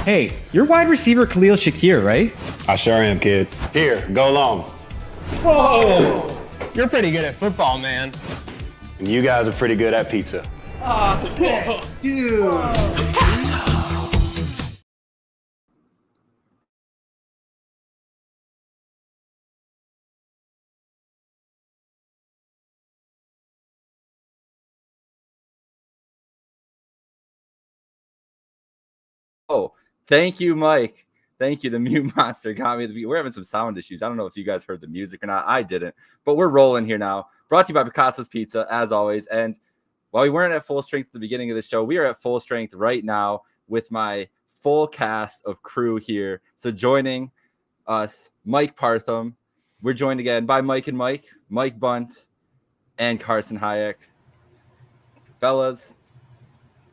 Hey, you're wide receiver Khalil Shakir, right? I sure am, kid. Here, go long. Whoa! You're pretty good at football, man. And you guys are pretty good at pizza. Oh, sick. Dude. Oh, thank you, Mike. Thank you. The mute monster got me. We're having some sound issues. I don't know if you guys heard the music or not. I didn't, but we're rolling here now. Brought to you by Picasso's Pizza, as always. And while we weren't at full strength at the beginning of the show, we are at full strength right now with my full cast of crew here. So joining us, Mike Partham. We're joined again by Mike and Mike Bunt, and Carson Hayek. Fellas,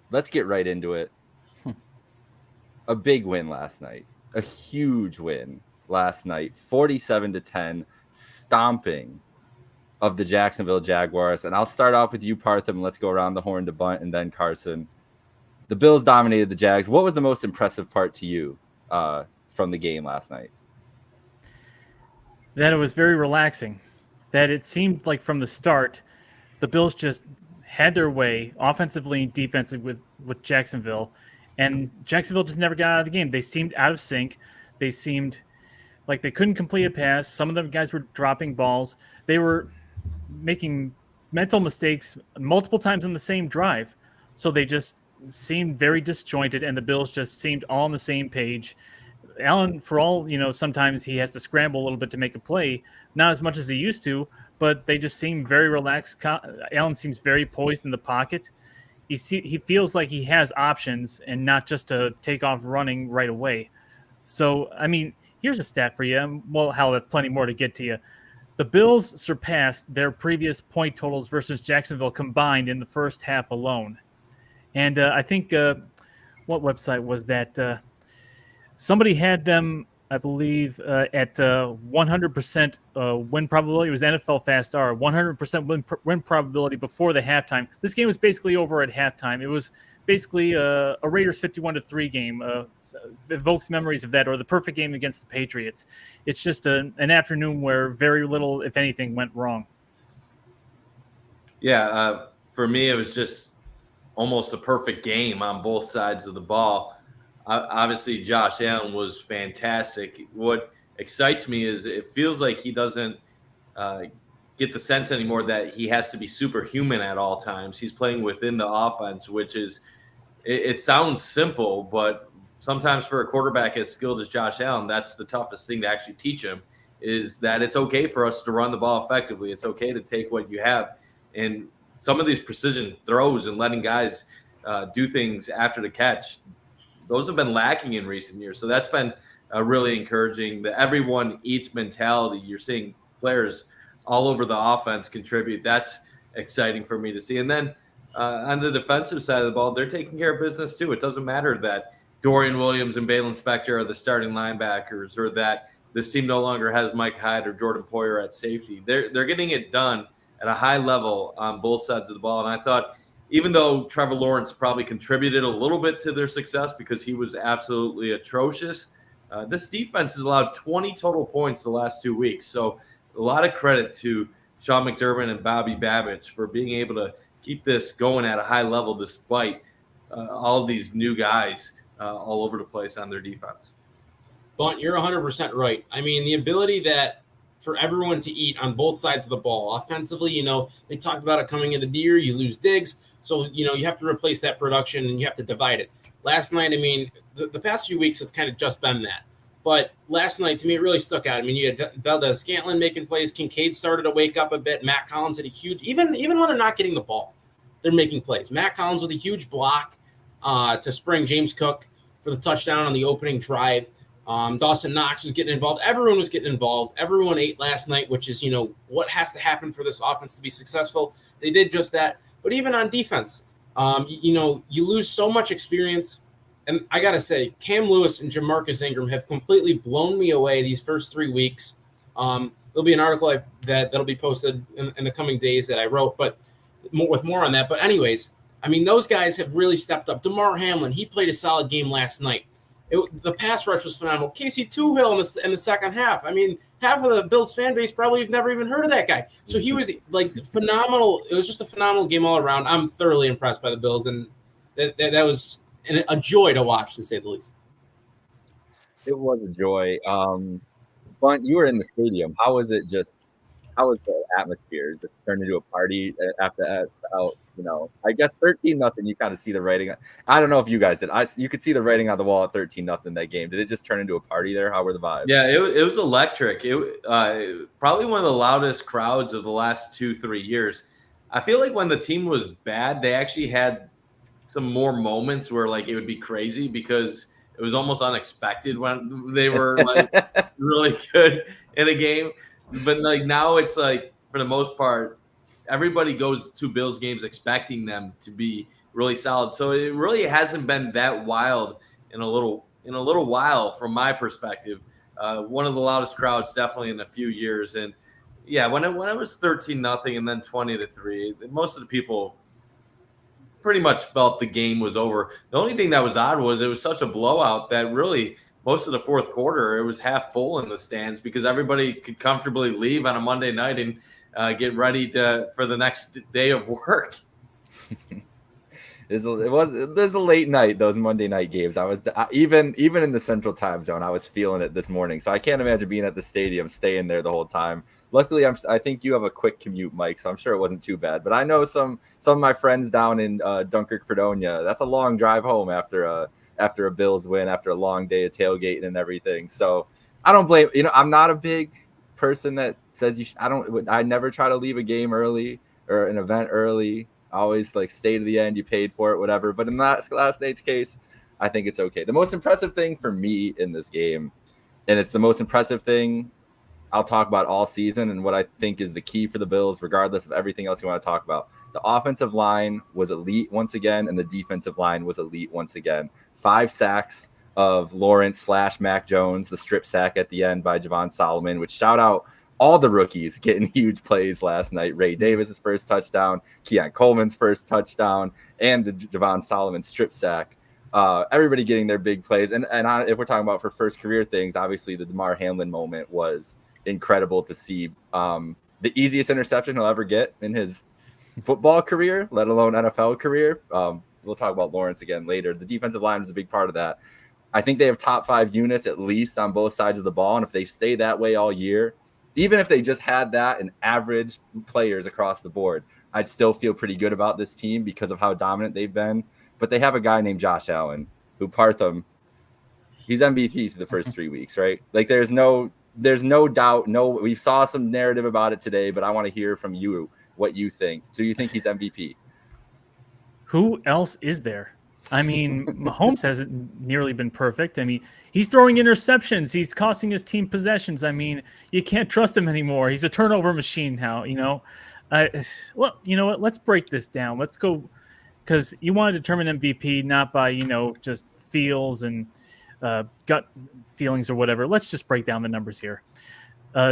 let's get right into it. A big win last night, a huge win last night, 47-10, stomping of the Jacksonville Jaguars. And I'll start off with you, Partham. Let's go around the horn to Bunt and then Carson. The Bills dominated the Jags. What was the most impressive part to you from the game last night? That it was very relaxing. That it seemed like from the start, the Bills just had their way offensively and defensively with Jacksonville. And Jacksonville just never got out of the game. They seemed out of sync. They seemed like they couldn't complete a pass. Some of the guys were dropping balls. They were making mental mistakes multiple times in the same drive. So they just seemed very disjointed, and the Bills just seemed all on the same page. Allen, for all, sometimes he has to scramble a little bit to make a play, not as much as he used to, but they just seem very relaxed. Allen seems very poised in the pocket. He feels like he has options and not just to take off running right away. So, here's a stat for you. Well, hell, there's plenty more to get to you. The Bills surpassed their previous point totals versus Jacksonville combined in the first half alone. And I think, what website was that? Somebody had them, I believe, at 100% win probability. It was NFL Fast R, 100% win probability before the halftime. This game was basically over at halftime. It was basically a Raiders 51-3 game. Evokes memories of that, or the perfect game against the Patriots. It's just an afternoon where very little, if anything, went wrong. Yeah, for me, it was just almost a perfect game on both sides of the ball. Obviously, Josh Allen was fantastic. What excites me is it feels like he doesn't get the sense anymore that he has to be superhuman at all times. He's playing within the offense, which is it sounds simple, but sometimes for a quarterback as skilled as Josh Allen, that's the toughest thing to actually teach him, is that it's okay for us to run the ball effectively. It's okay to take what you have. And some of these precision throws and letting guys do things after the catch, those have been lacking in recent years. So that's been really encouraging. The everyone eats mentality. You're seeing players all over the offense contribute. That's exciting for me to see. And then on the defensive side of the ball, they're taking care of business too. It doesn't matter that Dorian Williams and Balin Spector are the starting linebackers, or that this team no longer has Mike Hyde or Jordan Poyer at safety. They're getting it done at a high level on both sides of the ball. And I thought, even though Trevor Lawrence probably contributed a little bit to their success because he was absolutely atrocious, this defense has allowed 20 total points the last 2 weeks. So a lot of credit to Sean McDermott and Bobby Babich for being able to keep this going at a high level despite all of these new guys all over the place on their defense. Bunt, you're 100% right. The ability that for everyone to eat on both sides of the ball. Offensively, they talked about it coming into the year. You lose Diggs. So, you have to replace that production and you have to divide it. Last night, the past few weeks, it's kind of just been that. But last night, to me, it really stuck out. You had Valdez-Scantling making plays. Kincaid started to wake up a bit. Matt Collins had a huge – even when they're not getting the ball, they're making plays. Matt Collins with a huge block to spring James Cook for the touchdown on the opening drive. Dawson Knox was getting involved. Everyone was getting involved. Everyone ate last night, which is, what has to happen for this offense to be successful. They did just that. But even on defense, you lose so much experience. And I got to say, Cam Lewis and Jamarcus Ingram have completely blown me away these first 3 weeks. There'll be an article that'll be posted in the coming days that I wrote, but with more on that. But anyways, those guys have really stepped up. DeMar Hamlin, he played a solid game last night. The pass rush was phenomenal. Casey Toohill in the second half. I mean, half of the Bills fan base probably have never even heard of that guy. So he was like phenomenal. It was just a phenomenal game all around. I'm thoroughly impressed by the Bills, and that was a joy to watch, to say the least. It was a joy. Bunt, you were in the stadium. How was it? How was the atmosphere? Just turned into a party after that? I guess 13-0. You kind of see the writing. I don't know if you guys did. You could see the writing on the wall at 13-0 that game. Did it just turn into a party there? How were the vibes? Yeah, it was electric. It probably one of the loudest crowds of the last 2-3 years. I feel like when the team was bad, they actually had some more moments where like it would be crazy because it was almost unexpected when they were like really good in a game. But like now it's like for the most part, everybody goes to Bills games expecting them to be really solid. So it really hasn't been that wild in a little while from my perspective. One of the loudest crowds definitely in a few years. And yeah, when it was 13-0 and then 20-3, most of the people pretty much felt the game was over. The only thing that was odd was it was such a blowout that really most of the fourth quarter it was half full in the stands because everybody could comfortably leave on a Monday night and get ready for the next day of work. There's a late night, those Monday night games. I was even in the Central Time Zone. I was feeling it this morning, so I can't imagine being at the stadium, staying there the whole time. Luckily, I think you have a quick commute, Mike, so I'm sure it wasn't too bad. But I know some of my friends down in Dunkirk, Fredonia. That's a long drive home after a Bills win, after a long day of tailgating and everything. So I don't blame. I'm not a big person that says I never try to leave a game early or an event early. I always like stay to the end. You paid for it, whatever. But in last night's case, I think it's okay. The most impressive thing for me in this game, and it's the most impressive thing I'll talk about all season, and what I think is the key for the Bills, regardless of everything else you want to talk about. The offensive line was elite once again, and the defensive line was elite once again. 5 sacks of Lawrence / Mac Jones, the strip sack at the end by Javon Solomon, which shout out all the rookies getting huge plays last night. Ray Davis's first touchdown, Keon Coleman's first touchdown, and the Javon Solomon strip sack. Everybody getting their big plays. And if we're talking about for first career things, obviously the DeMar Hamlin moment was incredible to see. The easiest interception he'll ever get in his football career, let alone NFL career. We'll talk about Lawrence again later. The defensive line was a big part of that. I think they have top 5 units at least on both sides of the ball. And if they stay that way all year, even if they just had that and average players across the board, I'd still feel pretty good about this team because of how dominant they've been. But they have a guy named Josh Allen who Partham, he's MVP through the first 3 weeks, right? Like there's no doubt. We saw some narrative about it today, but I want to hear from you what you think. Do you think he's MVP? Who else is there? I mean, Mahomes hasn't nearly been perfect. I mean, he's throwing interceptions. He's costing his team possessions. I mean, you can't trust him anymore. He's a turnover machine now, Well, you know what? Let's break this down. Let's go, because you want to determine MVP not by, just feels and gut feelings or whatever. Let's just break down the numbers here.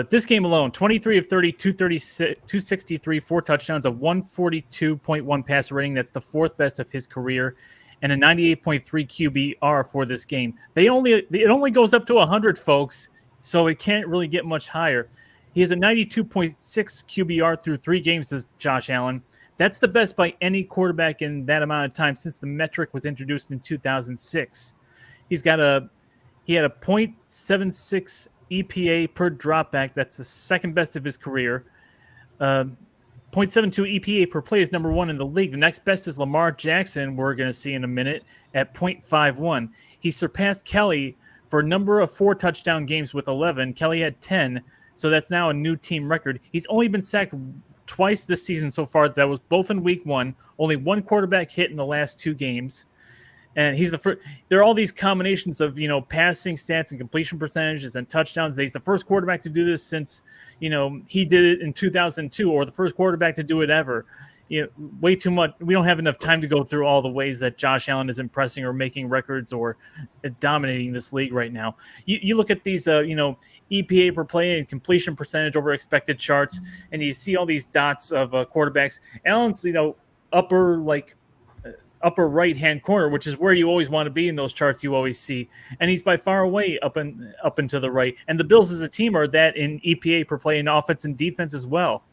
This game alone, 23 of 30, 263, 4 touchdowns, a 142.1 passer rating. That's the 4th best of his career, and a 98.3 QBR for this game. It only goes up to 100, folks, so it can't really get much higher. He has a 92.6 QBR through 3 games to Josh Allen. That's the best by any quarterback in that amount of time since the metric was introduced in 2006. He had a 0.76 EPA per dropback. That's the 2nd best of his career. 0.72 EPA per play is number 1 in the league. The next best is Lamar Jackson, we're going to see in a minute, at 0.51. He surpassed Kelly for a number of 4 touchdown games with 11. Kelly had 10, so that's now a new team record. He's only been sacked twice this season so far. That was both in week 1. Only 1 quarterback hit in the last 2 games. And he's the first. There are all these combinations of, passing stats and completion percentages and touchdowns. He's the first quarterback to do this since, he did it in 2002, or the first quarterback to do it ever. Way too much. We don't have enough time to go through all the ways that Josh Allen is impressing or making records or dominating this league right now. You look at these, EPA per play and completion percentage over expected charts, upper upper right-hand corner, which is where you always want to be in those charts you always see. And he's by far away up and to the right. And the Bills as a team are that in EPA per play in offense and defense as well.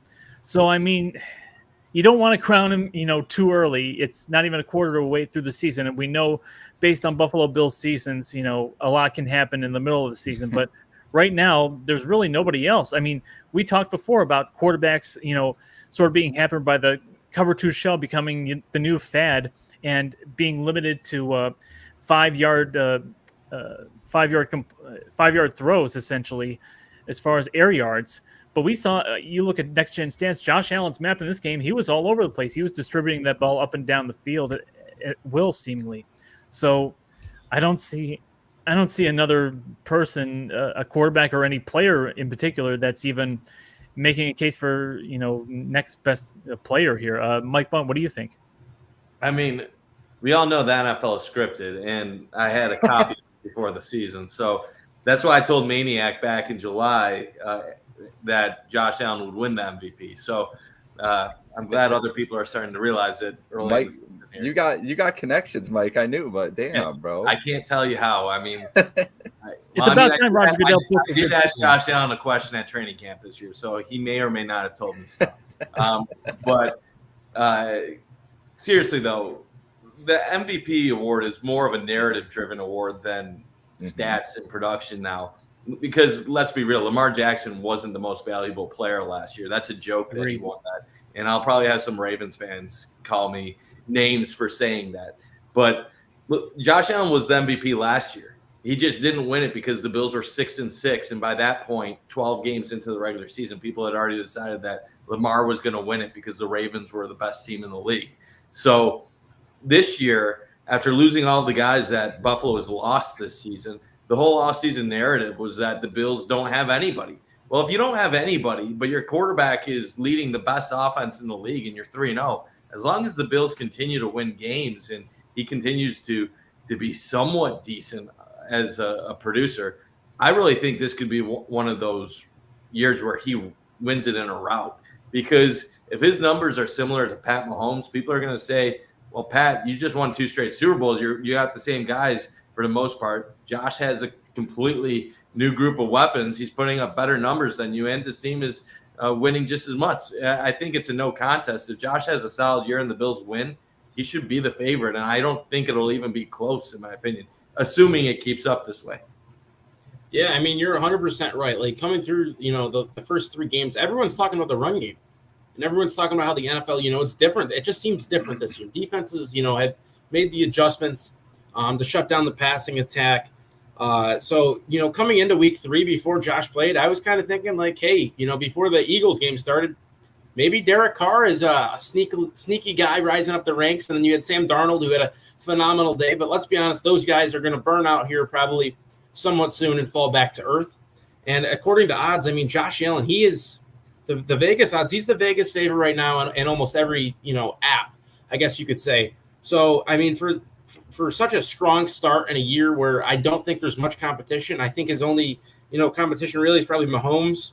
So, I mean, you don't want to crown him, too early. It's not even a quarter of the way through the season. And we know based on Buffalo Bills seasons, a lot can happen in the middle of the season. But right now, there's really nobody else. I mean, we talked before about quarterbacks, sort of being hampered by the cover 2 shell becoming the new fad and being limited to 5-yard throws, essentially, as far as air yards. But we saw, you look at next gen stats, Josh Allen's map in this game, he was all over the place. He was distributing that ball up and down the field at will, seemingly. So I don't see another person, a quarterback or any player in particular, that's even making a case for, next best player here. Mike Bunt, what do you think? I mean, we all know the NFL is scripted, and I had a copy before the season. So that's why I told Maniac back in July that Josh Allen would win the MVP. So I'm glad other people are starting to realize it early. Mike, you got connections, Mike. I knew, but damn, bro. I can't tell you how. I mean, it's about time Roger Goodell. I did ask Josh Allen a question at training camp this year, so he may or may not have told me stuff. But seriously, though, the MVP award is more of a narrative-driven award than stats and production now. Because let's be real, Lamar Jackson wasn't the most valuable player last year. That's a joke that he won that. And I'll probably have some Ravens fans call me names for saying that. But look, Josh Allen was the MVP last year. He just didn't win it because the Bills were 6-6. And by that point, 12 games into the regular season, people had already decided that Lamar was going to win it because the Ravens were the best team in the league. So this year, after losing all the guys that Buffalo has lost this season, the whole offseason narrative was that the Bills don't have anybody. Well, if you don't have anybody, but your quarterback is leading the best offense in the league and you're 3-0, as long as the Bills continue to win games and he continues to be somewhat decent as a producer, I really think this could be one of those years where he wins it in a rout. Because if his numbers are similar to Pat Mahomes, people are going to say, well, Pat, you just won 2 straight Super Bowls. You got the same guys for the most part. Josh has a completely new group of weapons. He's putting up better numbers than you, and this team is winning just as much. I think it's a no contest. If Josh has a solid year and the Bills win, he should be the favorite, and I don't think it'll even be close, in my opinion, assuming it keeps up this way. Yeah, I mean, you're 100% right. Like, coming through, the first 3 games, everyone's talking about the run game. And everyone's talking about how the NFL, it's different. It just seems different this year. Defenses, have made the adjustments to shut down the passing attack. So, coming into week 3 before Josh played, I was kind of thinking like, hey, before the Eagles game started, maybe Derek Carr is a sneaky guy rising up the ranks. And then you had Sam Darnold, who had a phenomenal day. But let's be honest, those guys are going to burn out here probably somewhat soon and fall back to earth. And according to odds, I mean, Josh Allen, he is the Vegas odds. He's the Vegas favorite right now in almost every, app, I guess you could say. So, I mean, for such a strong start in a year where I don't think there's much competition, I think his only, competition really is probably Mahomes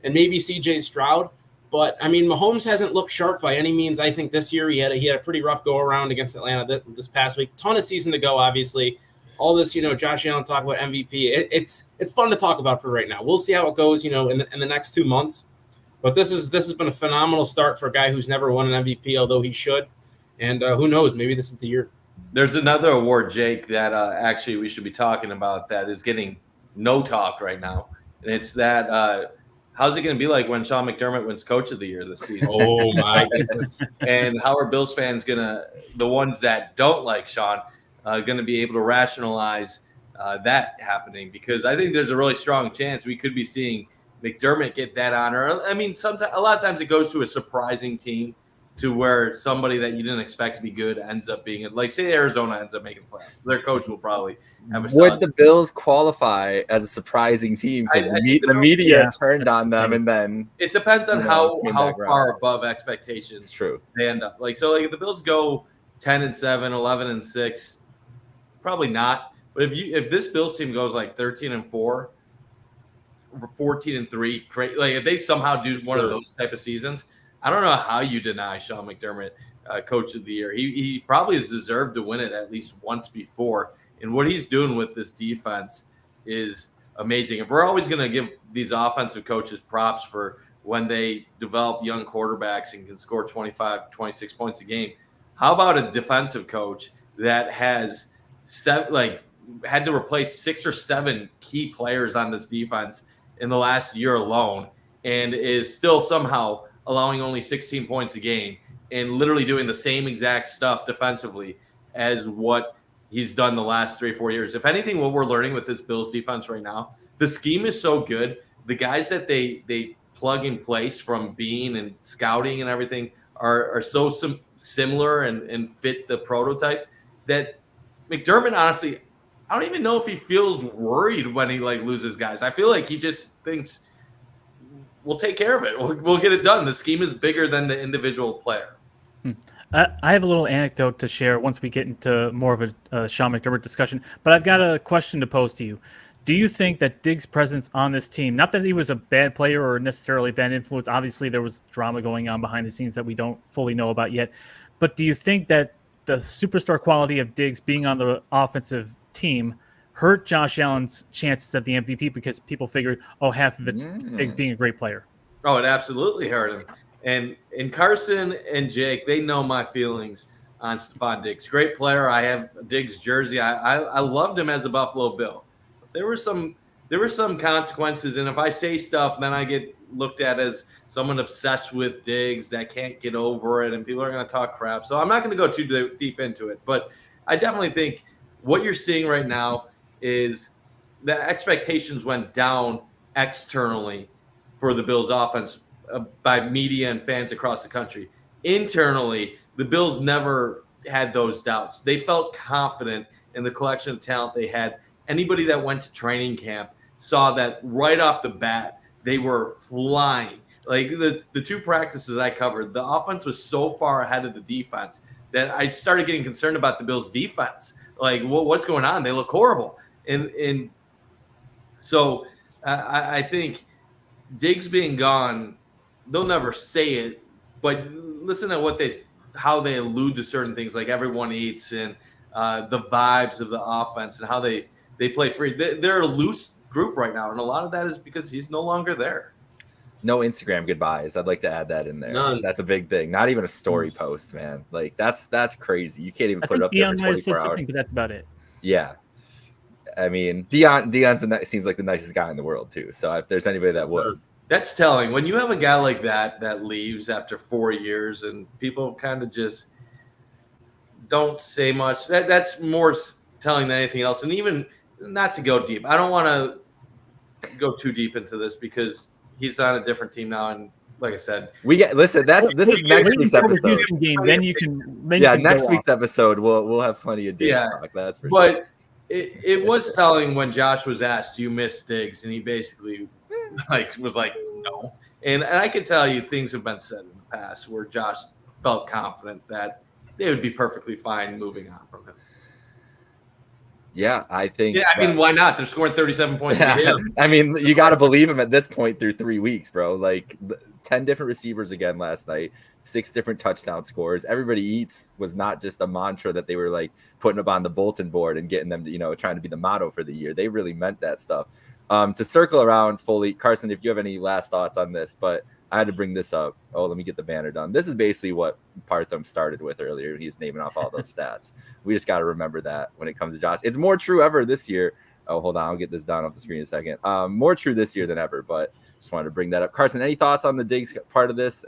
and maybe CJ Stroud. But I mean, Mahomes hasn't looked sharp by any means. I think this year he had a pretty rough go around against Atlanta this past week. Ton of season to go, obviously. All this, Josh Allen talk about MVP. It's fun to talk about for right now. We'll see how it goes, in the next 2 months. But this has been a phenomenal start for a guy who's never won an MVP, although he should. And who knows? Maybe this is the year. There's another award, Jake, that actually we should be talking about that is getting no talk right now. And it's that how's it going to be like when Sean McDermott wins Coach of the Year this season? Oh, my goodness. And how are Bills fans going to – the ones that don't like Sean going to be able to rationalize that happening? Because I think there's a really strong chance we could be seeing McDermott get that honor. I mean, a lot of times it goes to a surprising team, to where somebody that you didn't expect to be good ends up being it. Like, say Arizona ends up making playoffs. Their coach will probably have a Would the Bills qualify as a surprising team? Because the media turned on them, and then it depends on how far above expectations true they end up. Like, so like if the Bills go 10-7, 11-6, probably not. But if this Bills team goes like 13-4, 14-3, like if they somehow do one of those type of seasons, I don't know how you deny Sean McDermott Coach of the Year. He probably has deserved to win it at least once before. And what he's doing with this defense is amazing. If we're always going to give these offensive coaches props for when they develop young quarterbacks and can score 25, 26 points a game, how about a defensive coach that has had to replace 6 or 7 key players on this defense in the last year alone and is still somehow allowing only 16 points a game and literally doing the same exact stuff defensively as what he's done the last 3 or 4 years. If anything, what we're learning with this Bills defense right now, the scheme is so good. The guys that they plug in place from Bean and scouting and everything are so similar and fit the prototype that McDermott, honestly, I don't even know if he feels worried when he loses guys. I feel like he just thinks we'll take care of it. We'll get it done. The scheme is bigger than the individual player. I have a little anecdote to share once we get into more of a Sean McDermott discussion, but I've got a question to pose to you. Do you think that Diggs' presence on this team, not that he was a bad player or necessarily bad influence, obviously there was drama going on behind the scenes that we don't fully know about yet, but do you think that the superstar quality of Diggs being on the offensive team hurt Josh Allen's chances at the MVP because people figured, half of it's Diggs being a great player? Oh, it absolutely hurt him. And Carson and Jake, they know my feelings on Stephon Diggs. Great player. I have Diggs' jersey. I loved him as a Buffalo Bill. There were some consequences, and if I say stuff, then I get looked at as someone obsessed with Diggs that can't get over it, and people are going to talk crap. So I'm not going to go too deep into it, but I definitely think what you're seeing right now is the expectations went down externally for the Bills offense by media and fans across the country. Internally, the Bills never had those doubts. They felt confident in the collection of talent they had. Anybody that went to training camp saw that right off the bat, they were flying. Like the 2 practices I covered, the offense was so far ahead of the defense that I started getting concerned about the Bills' defense. Like, what's going on? They look horrible. And so I think Diggs being gone, they'll never say it, but listen to how they allude to certain things, like everyone eats and the vibes of the offense and how they play free. They're a loose group right now, and a lot of that is because he's no longer there. No Instagram goodbyes. I'd like to add that in there. None. That's a big thing. Not even a story post, man. Like that's crazy. You can't even put it up there for 24 hours. But that's about it. Yeah. I mean, Deion's seems like the nicest guy in the world too. So if there's anybody that would. That's telling. When you have a guy like that leaves after 4 years and people kind of just don't say much, that's more telling than anything else. And even not to go deep, I don't want to go too deep into this because he's on a different team now. And like I said, this is next week's episode. Next week's episode, we'll have plenty of Diggs talk. That's for sure. But it was telling when Josh was asked, "Do you miss Diggs?" and he basically was like, "No." And I can tell you things have been said in the past where Josh felt confident that they would be perfectly fine moving on from him. Yeah, I think. Yeah, I mean, why not? They're scoring 37 points a game. I mean, you got to believe him at this point through 3 weeks, bro. Like 10 different receivers again last night, 6 different touchdown scores. Everybody eats was not just a mantra that they were like putting up on the bulletin board and getting them to, trying to be the motto for the year. They really meant that stuff. To circle around fully, Carson, if you have any last thoughts on this, but I had to bring this up. Oh, let me get the banner done. This is basically what Partham started with earlier. He's naming off all those stats. We just got to remember that when it comes to Josh. It's more true ever this year. Oh, hold on. I'll get this down off the screen in a second. More true this year than ever, but just wanted to bring that up. Carson, any thoughts on the Diggs part of this?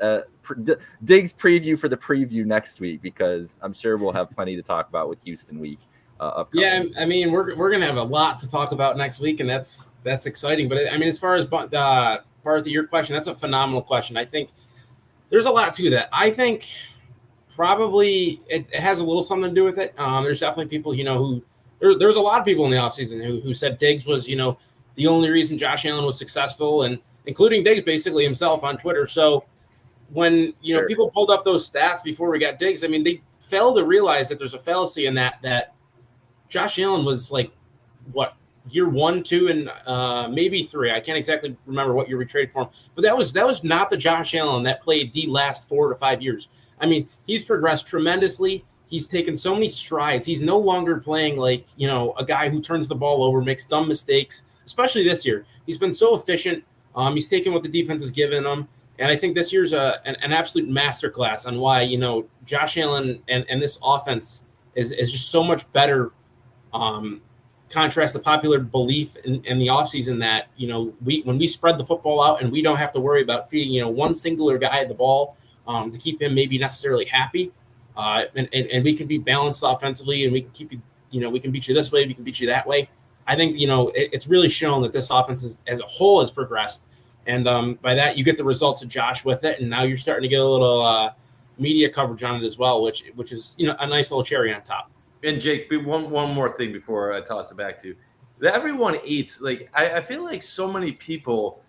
Diggs preview for the preview next week, because I'm sure we'll have plenty to talk about with Houston week upcoming. Yeah, I mean, we're going to have a lot to talk about next week, and that's exciting. But, I mean, as far as part of your question, that's a phenomenal question. I think there's a lot to that. I think probably it has a little something to do with it. There's definitely people, who there's a lot of people in the offseason who said Diggs was, the only reason Josh Allen was successful, and including Diggs basically himself on Twitter. So when, people pulled up those stats before we got Diggs, I mean, they failed to realize that there's a fallacy in that Josh Allen was like, year 1, 2, and maybe 3. I can't exactly remember what year we traded for him, but that was not the Josh Allen that played the last 4 to 5 years. I mean, he's progressed tremendously. He's taken so many strides. He's no longer playing like, a guy who turns the ball over, makes dumb mistakes, especially this year. He's been so efficient. He's taken what the defense has given him. And I think this year's an absolute masterclass on why, Josh Allen and this offense is just so much better. Contrast the popular belief in the offseason that, when we spread the football out and we don't have to worry about feeding, one singular guy the ball to keep him maybe necessarily happy. And we can be balanced offensively, and we can keep you, we can beat you this way, we can beat you that way. I think, it's really shown that this offense as a whole has progressed. And by that, you get the results of Josh with it. And now you're starting to get a little media coverage on it as well, which is, a nice little cherry on top. And Jake, one more thing before I toss it back to you. That everyone eats. Like, I feel like so many people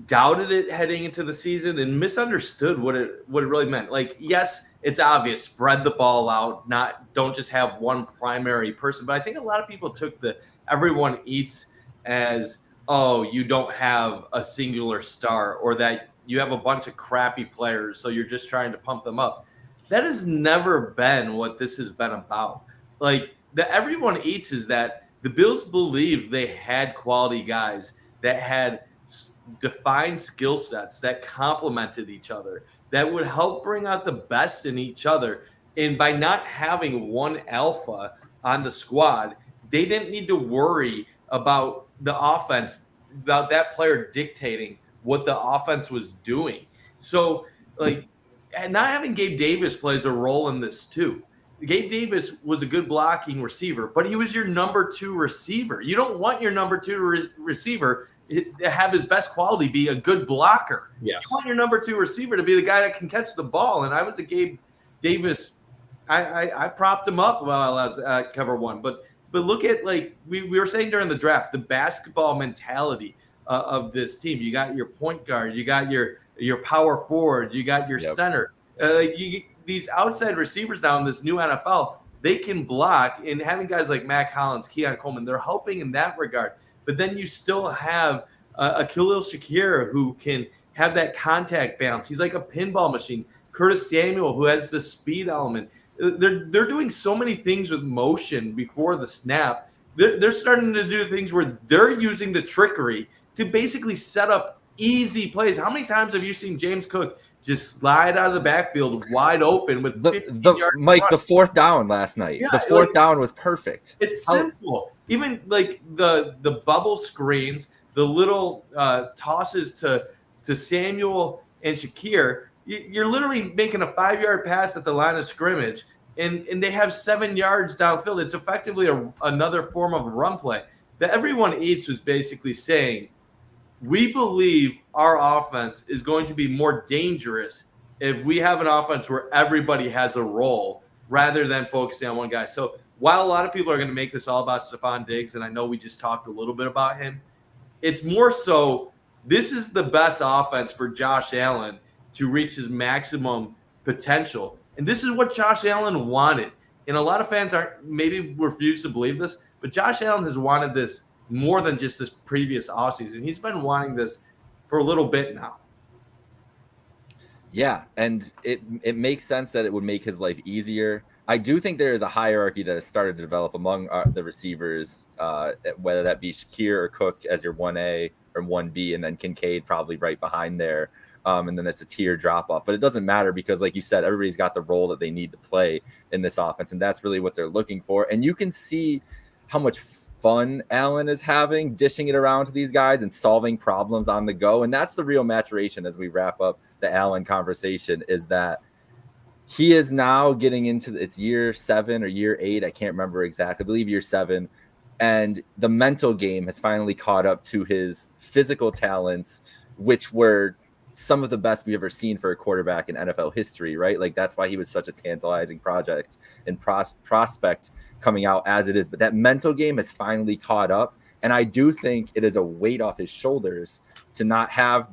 doubted it heading into the season and misunderstood what it really meant. Like, yes, it's obvious, spread the ball out, don't just have one primary person. But I think a lot of people took the everyone eats as, oh, you don't have a singular star, or that you have a bunch of crappy players, so you're just trying to pump them up. That has never been what this has been about. Like, the everyone eats is that the Bills believed they had quality guys that had defined skill sets that complemented each other, that would help bring out the best in each other. And by not having one alpha on the squad, they didn't need to worry about the offense, about that player dictating what the offense was doing. So, like, and not having Gabe Davis plays a role in this too. Gabe Davis was a good blocking receiver, but he was your number 2 receiver. You don't want your number 2 receiver to have his best quality be a good blocker. Yes. You want your number 2 receiver to be the guy that can catch the ball. And I was a Gabe Davis. I propped him up while I was at cover 1. But look at, like we were saying during the draft, the basketball mentality of this team. You got your point guard, you got your power forward, you got your center. These outside receivers now in this new NFL, they can block. And having guys like Matt Collins, Keon Coleman, they're helping in that regard. But then you still have a Khalil Shakir who can have that contact bounce. He's like a pinball machine. Curtis Samuel, who has the speed element. They're doing so many things with motion before the snap. They're starting to do things where they're using the trickery to basically set up easy plays. How many times have you seen James Cook just slide out of the backfield wide open with 15 yards? Mike, the 4th down last night. Yeah, the 4th down was perfect. It's simple. Even like the bubble screens, the little tosses to Samuel and Shakir. You're literally making a 5-yard pass at the line of scrimmage, and they have 7 yards downfield. It's effectively another form of run play. The everyone eats was basically saying, we believe our offense is going to be more dangerous if we have an offense where everybody has a role rather than focusing on one guy. So while a lot of people are going to make this all about Stephon Diggs, and I know we just talked a little bit about him, it's more so this is the best offense for Josh Allen to reach his maximum potential. And this is what Josh Allen wanted. And a lot of fans maybe refuse to believe this, but Josh Allen has wanted this more than just this previous offseason. He's been wanting this for a little bit now. Yeah, and it makes sense that it would make his life easier. I do think there is a hierarchy that has started to develop among the receivers, whether that be Shakir or Cook as your 1A or 1B, and then Kincaid probably right behind there. And then it's a tier drop off. But it doesn't matter because, like you said, everybody's got the role that they need to play in this offense, and that's really what they're looking for. And you can see how much fun Allen is having, dishing it around to these guys and solving problems on the go. And that's the real maturation as we wrap up the Allen conversation, is that he is now getting into it's year 7 or year 8. I can't remember exactly. I believe year 7. And the mental game has finally caught up to his physical talents, which were some of the best we've ever seen for a quarterback in NFL history, right? Like, that's why he was such a tantalizing project and prospect coming out as it is. But that mental game has finally caught up. And I do think it is a weight off his shoulders to not have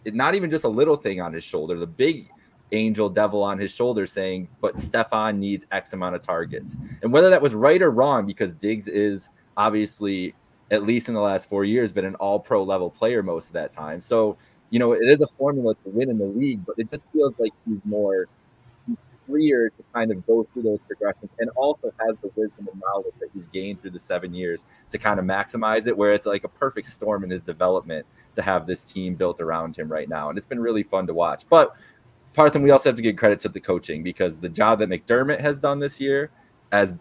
not even just a little thing on his shoulder, the big angel devil on his shoulder saying, but Stephon needs X amount of targets. And whether that was right or wrong, because Diggs is obviously at least in the last 4 years, been an all-pro level player most of that time. So, it is a formula to win in the league, but it just feels like he's freer to kind of go through those progressions, and also has the wisdom and knowledge that he's gained through the 7 years to kind of maximize it, where it's like a perfect storm in his development to have this team built around him right now. And it's been really fun to watch. But Parthen, we also have to give credit to the coaching, because the job that McDermott has done this year is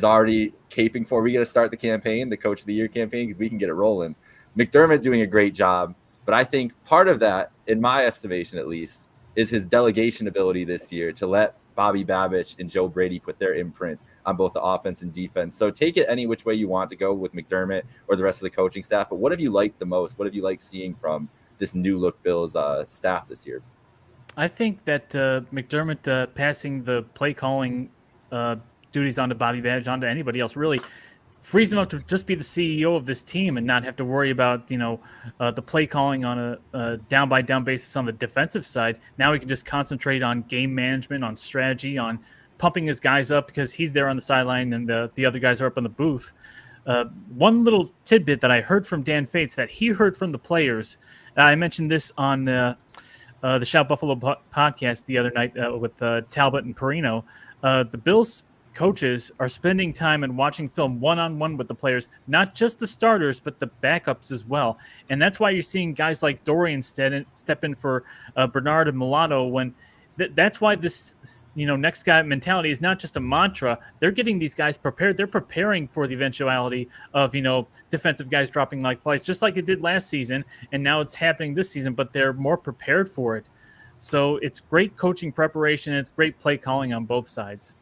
already caping for, we got to start the campaign, the coach of the year campaign, because we can get it rolling. McDermott doing a great job. But I think part of that, in my estimation at least, is his delegation ability this year to let Bobby Babich and Joe Brady put their imprint on both the offense and defense. So take it any which way you want to go with McDermott or the rest of the coaching staff. But what have you liked the most? What have you liked seeing from this new look Bills staff this year? I think that McDermott passing the play calling duties onto Bobby Babich, onto anybody else, really frees him up to just be the CEO of this team and not have to worry about, the play calling on a down by down basis on the defensive side. Now he can just concentrate on game management, on strategy, on pumping his guys up, because he's there on the sideline and the other guys are up in the booth. One little tidbit that I heard from Dan Fates that he heard from the players. I mentioned this on the Shout Buffalo podcast the other night with Talbot and Perino. The Bills coaches are spending time and watching film one-on-one with the players, not just the starters, but the backups as well. And that's why you're seeing guys like Dorian step in for Bernard and Mulatto, when that's why this, next guy mentality is not just a mantra. They're getting these guys prepared. They're preparing for the eventuality of, defensive guys dropping like flies, just like it did last season. And now it's happening this season, but they're more prepared for it. So it's great coaching preparation. And it's great play calling on both sides.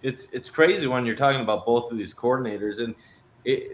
It's crazy when you're talking about both of these coordinators, and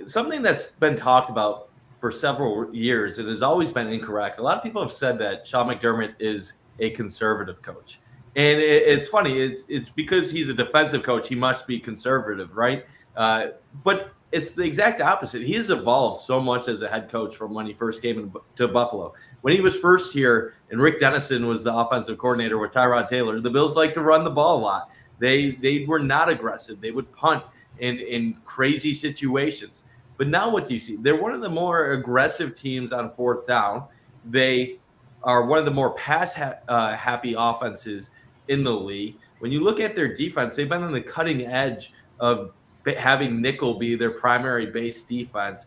something that's been talked about for several years and has always been incorrect. A lot of people have said that Sean McDermott is a conservative coach, and it's funny. It's because he's a defensive coach, he must be conservative, right? But it's the exact opposite. He has evolved so much as a head coach from when he first came to Buffalo. When he was first here, and Rick Dennison was the offensive coordinator with Tyrod Taylor, the Bills like to run the ball a lot. They were not aggressive. They would punt in crazy situations. But now what do you see? They're one of the more aggressive teams on fourth down. They are one of the more pass-happy offenses in the league. When you look at their defense, they've been on the cutting edge of having nickel be their primary base defense.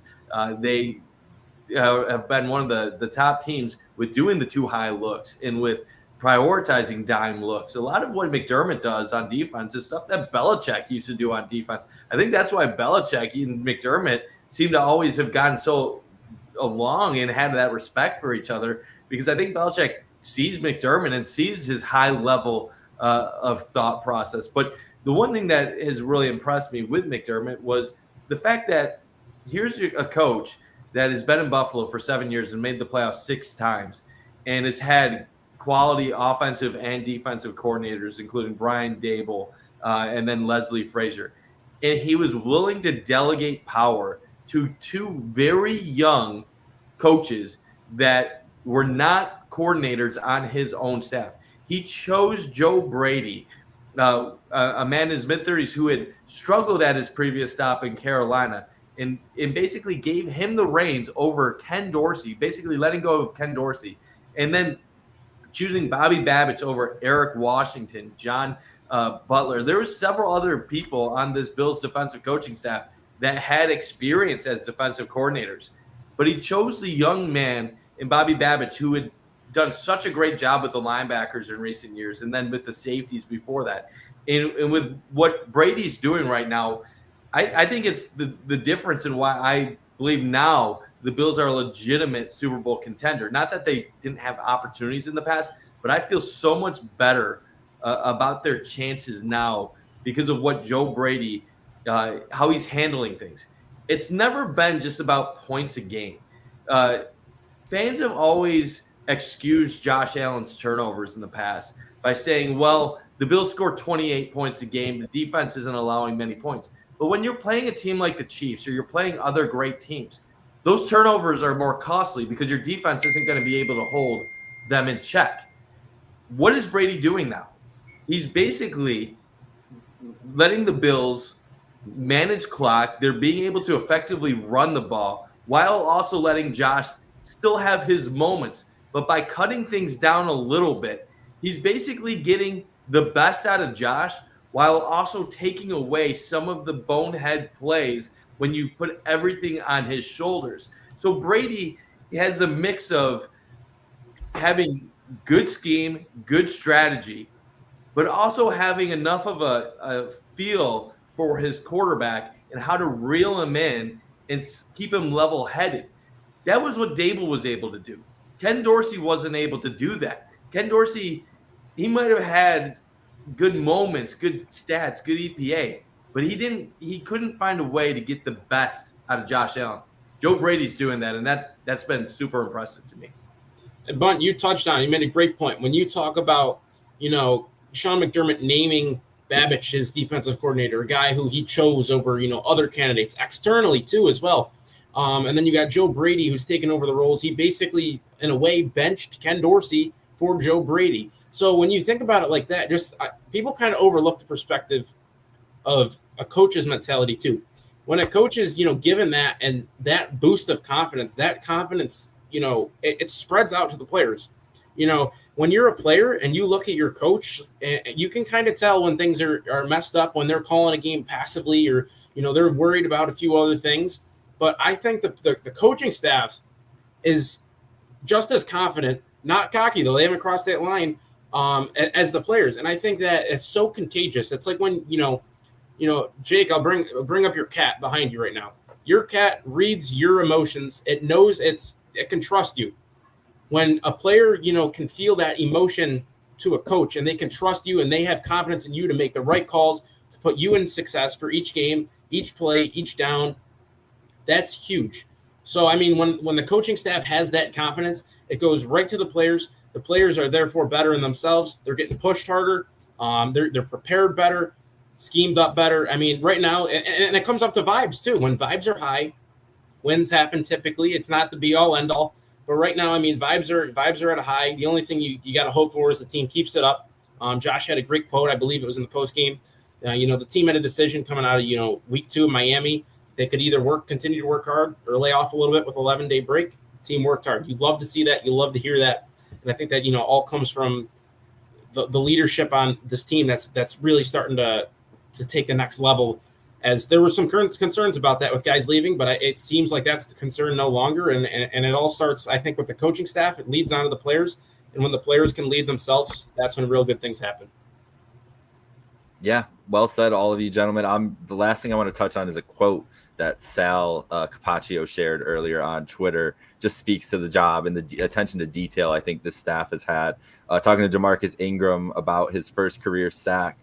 They have been one of the top teams with doing the two high looks and with prioritizing dime looks. A lot of what McDermott does on defense is stuff that Belichick used to do on defense. I think that's why Belichick and McDermott seem to always have gotten so along and had that respect for each other, because I think Belichick sees McDermott and sees his high level of thought process. But the one thing that has really impressed me with McDermott was the fact that here's a coach that has been in Buffalo for 7 years and made the playoffs 6 times and has had quality offensive and defensive coordinators, including Brian Dable and then Leslie Frazier. And he was willing to delegate power to 2 very young coaches that were not coordinators on his own staff. He chose Joe Brady, a man in his mid-30s who had struggled at his previous stop in Carolina, and basically gave him the reins over Ken Dorsey, basically letting go of Ken Dorsey. And then choosing Bobby Babich over Eric Washington, John Butler. There were several other people on this Bills defensive coaching staff that had experience as defensive coordinators. But he chose the young man in Bobby Babich, who had done such a great job with the linebackers in recent years and then with the safeties before that. And with what Brady's doing right now, I think it's the difference in why I believe now the Bills are a legitimate Super Bowl contender. Not that they didn't have opportunities in the past, but I feel so much better about their chances now because of what Joe Brady, how he's handling things. It's never been just about points a game. Fans have always excused Josh Allen's turnovers in the past by saying, well, the Bills score 28 points a game. The defense isn't allowing many points. But when you're playing a team like the Chiefs or you're playing other great teams, those turnovers are more costly because your defense isn't going to be able to hold them in check. What is Brady doing now? He's basically letting the Bills manage clock. They're being able to effectively run the ball while also letting Josh still have his moments. But by cutting things down a little bit, he's basically getting the best out of Josh while also taking away some of the bonehead plays when you put everything on his shoulders. So Brady has a mix of having good scheme, good strategy, but also having enough of a feel for his quarterback and how to reel him in and keep him level-headed. That was what Dable was able to do. Ken Dorsey wasn't able to do that. Ken Dorsey, he might have had good moments, good stats, good EPA, but he couldn't find a way to get the best out of Josh Allen. Joe Brady's doing that, and that's been super impressive to me. And Bunt, you touched on it. You made a great point. When you talk about, Sean McDermott naming Babbage his defensive coordinator, a guy who he chose over, other candidates externally too as well. And then you got Joe Brady, who's taken over the roles. He basically, in a way, benched Ken Dorsey for Joe Brady. So when you think about it like that, people kind of overlook the perspective of a coach's mentality too. When a coach is, given that and that boost of confidence, it spreads out to the players. When you're a player and you look at your coach, you can kind of tell when things are messed up, when they're calling a game passively or, they're worried about a few other things. But I think the coaching staff is just as confident, not cocky though, they haven't crossed that line, as the players. And I think that it's so contagious. It's like when, Jake, I'll bring up your cat behind you right now. Your cat reads your emotions. It knows it can trust you. When a player, can feel that emotion to a coach and they can trust you and they have confidence in you to make the right calls, to put you in success for each game, each play, each down, that's huge. So, I mean, when the coaching staff has that confidence, it goes right to the players. The players are therefore better in themselves. They're getting pushed harder. They're prepared better, schemed up better. I mean, right now, and it comes up to vibes too. When vibes are high, wins happen typically. It's not the be-all, end-all. But right now, I mean, vibes are at a high. The only thing you got to hope for is the team keeps it up. Josh had a great quote. I believe it was in the postgame. The team had a decision coming out of, week 2 of Miami. They could either continue to work hard or lay off a little bit with 11-day break. The team worked hard. You'd love to see that. You'd love to hear that. And I think that, all comes from the leadership on this team that's really starting to take the next level, as there were some current concerns about that with guys leaving, but it seems like that's the concern no longer. And it all starts, I think, with the coaching staff. It leads on to the players. And when the players can lead themselves, that's when real good things happen. Yeah, well said, all of you gentlemen. The last thing I want to touch on is a quote that Sal Capaccio shared earlier on Twitter. Just speaks to the job and the attention to detail I think this staff has had. Talking to Jamarcus Ingram about his first career sack.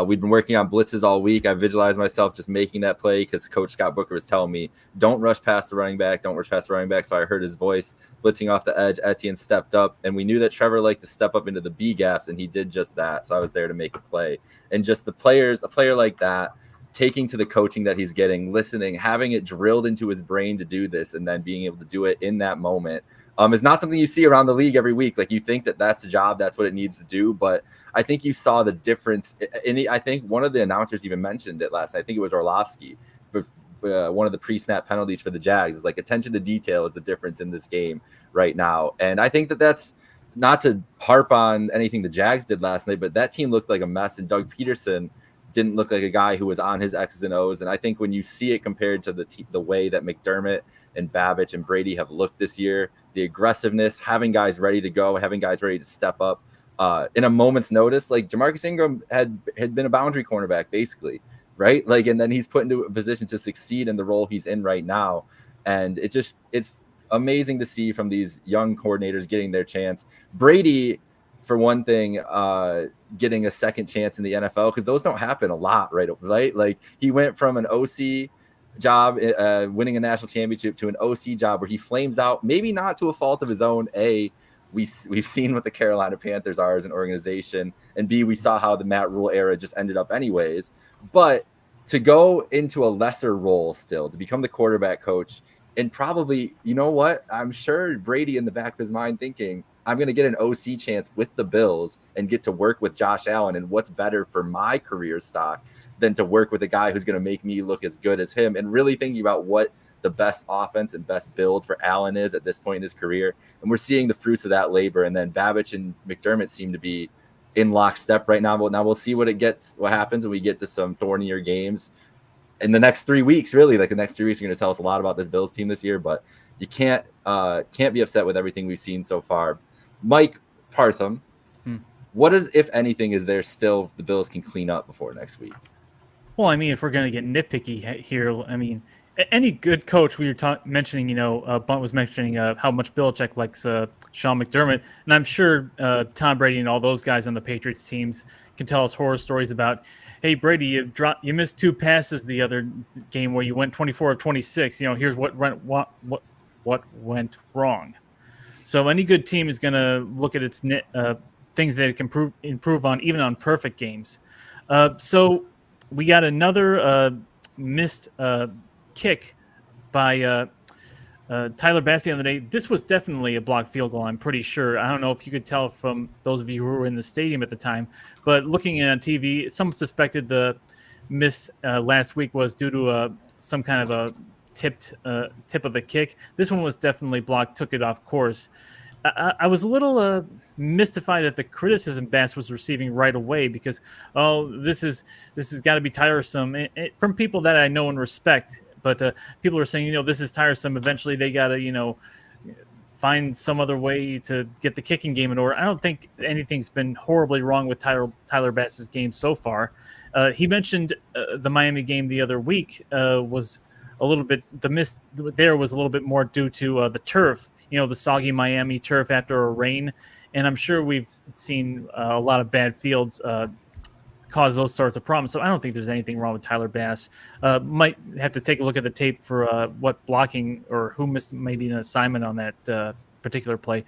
We've been working on blitzes all week. I visualized myself just making that play because Coach Scott Booker was telling me, don't rush past the running back. Don't rush past the running back. So I heard his voice blitzing off the edge. Etienne stepped up, and we knew that Trevor liked to step up into the B gaps, and he did just that. So I was there to make a play. And just the players, a player like that, taking to the coaching that he's getting, listening, having it drilled into his brain to do this, and then being able to do it in that moment is not something you see around the league every week. Like, you think that that's a job, that's what it needs to do. But I think you saw the difference. I think one of the announcers even mentioned it last night. I think it was Orlovsky. But one of the pre-snap penalties for the Jags is like attention to detail is the difference in this game right now. And I think that that's not to harp on anything the Jags did last night, but that team looked like a mess. And Doug Peterson didn't look like a guy who was on his X's and O's. And I think when you see it compared to the way that McDermott and Babbage and Brady have looked this year, the aggressiveness, having guys ready to go, having guys ready to step up in a moment's notice, like Jamarcus Ingram had been a boundary cornerback basically, right? Like, and then he's put into a position to succeed in the role he's in right now. And it's amazing to see from these young coordinators getting their chance. Brady, for one thing, getting a second chance in the NFL, because those don't happen a lot, right? Like, he went from an OC job, winning a national championship, to an OC job where he flames out, maybe not to a fault of his own. A, we've seen what the Carolina Panthers are as an organization, and B, we saw how the Matt Rule era just ended up anyways. But to go into a lesser role still, to become the quarterback coach, and probably, you know what? I'm sure Brady in the back of his mind thinking, I'm going to get an OC chance with the Bills and get to work with Josh Allen. And what's better for my career stock than to work with a guy who's going to make me look as good as him? And really thinking about what the best offense and best build for Allen is at this point in his career. And we're seeing the fruits of that labor. And then Babich and McDermott seem to be in lockstep right now. But now we'll see what happens when we get to some thornier games in the next 3 weeks. Really, like the next 3 weeks are going to tell us a lot about this Bills team this year, but you can't be upset with everything we've seen so far. Mike Partham, what is, if anything, is there still the Bills can clean up before next week? Well, I mean, if we're going to get nitpicky here, I mean, any good coach, we were mentioning, Bunt was mentioning how much Belichick likes Sean McDermott, and I'm sure Tom Brady and all those guys on the Patriots teams can tell us horror stories about, hey, Brady, you missed 2 passes the other game where you went 24 of 26. Here's what went wrong. So any good team is going to look at its things that it can improve on, even on perfect games. So we got another missed kick by Tyler Bass the other day. This was definitely a blocked field goal, I'm pretty sure. I don't know if you could tell from those of you who were in the stadium at the time, but looking on TV, some suspected the miss last week was due to some kind of a tip of the kick. This one was definitely blocked, took it off course. I was a little mystified at the criticism Bass was receiving right away because, this has got to be tiresome from people that I know and respect. But people are saying, this is tiresome. Eventually, they got to, find some other way to get the kicking game in order. I don't think anything's been horribly wrong with Tyler Bass's game so far. He mentioned the Miami game the other week was a little bit, the miss there was a little bit more due to the turf, the soggy Miami turf after a rain. And I'm sure we've seen a lot of bad fields cause those sorts of problems. So I don't think there's anything wrong with Tyler Bass. Might have to take a look at the tape for what blocking or who missed maybe an assignment on that particular play.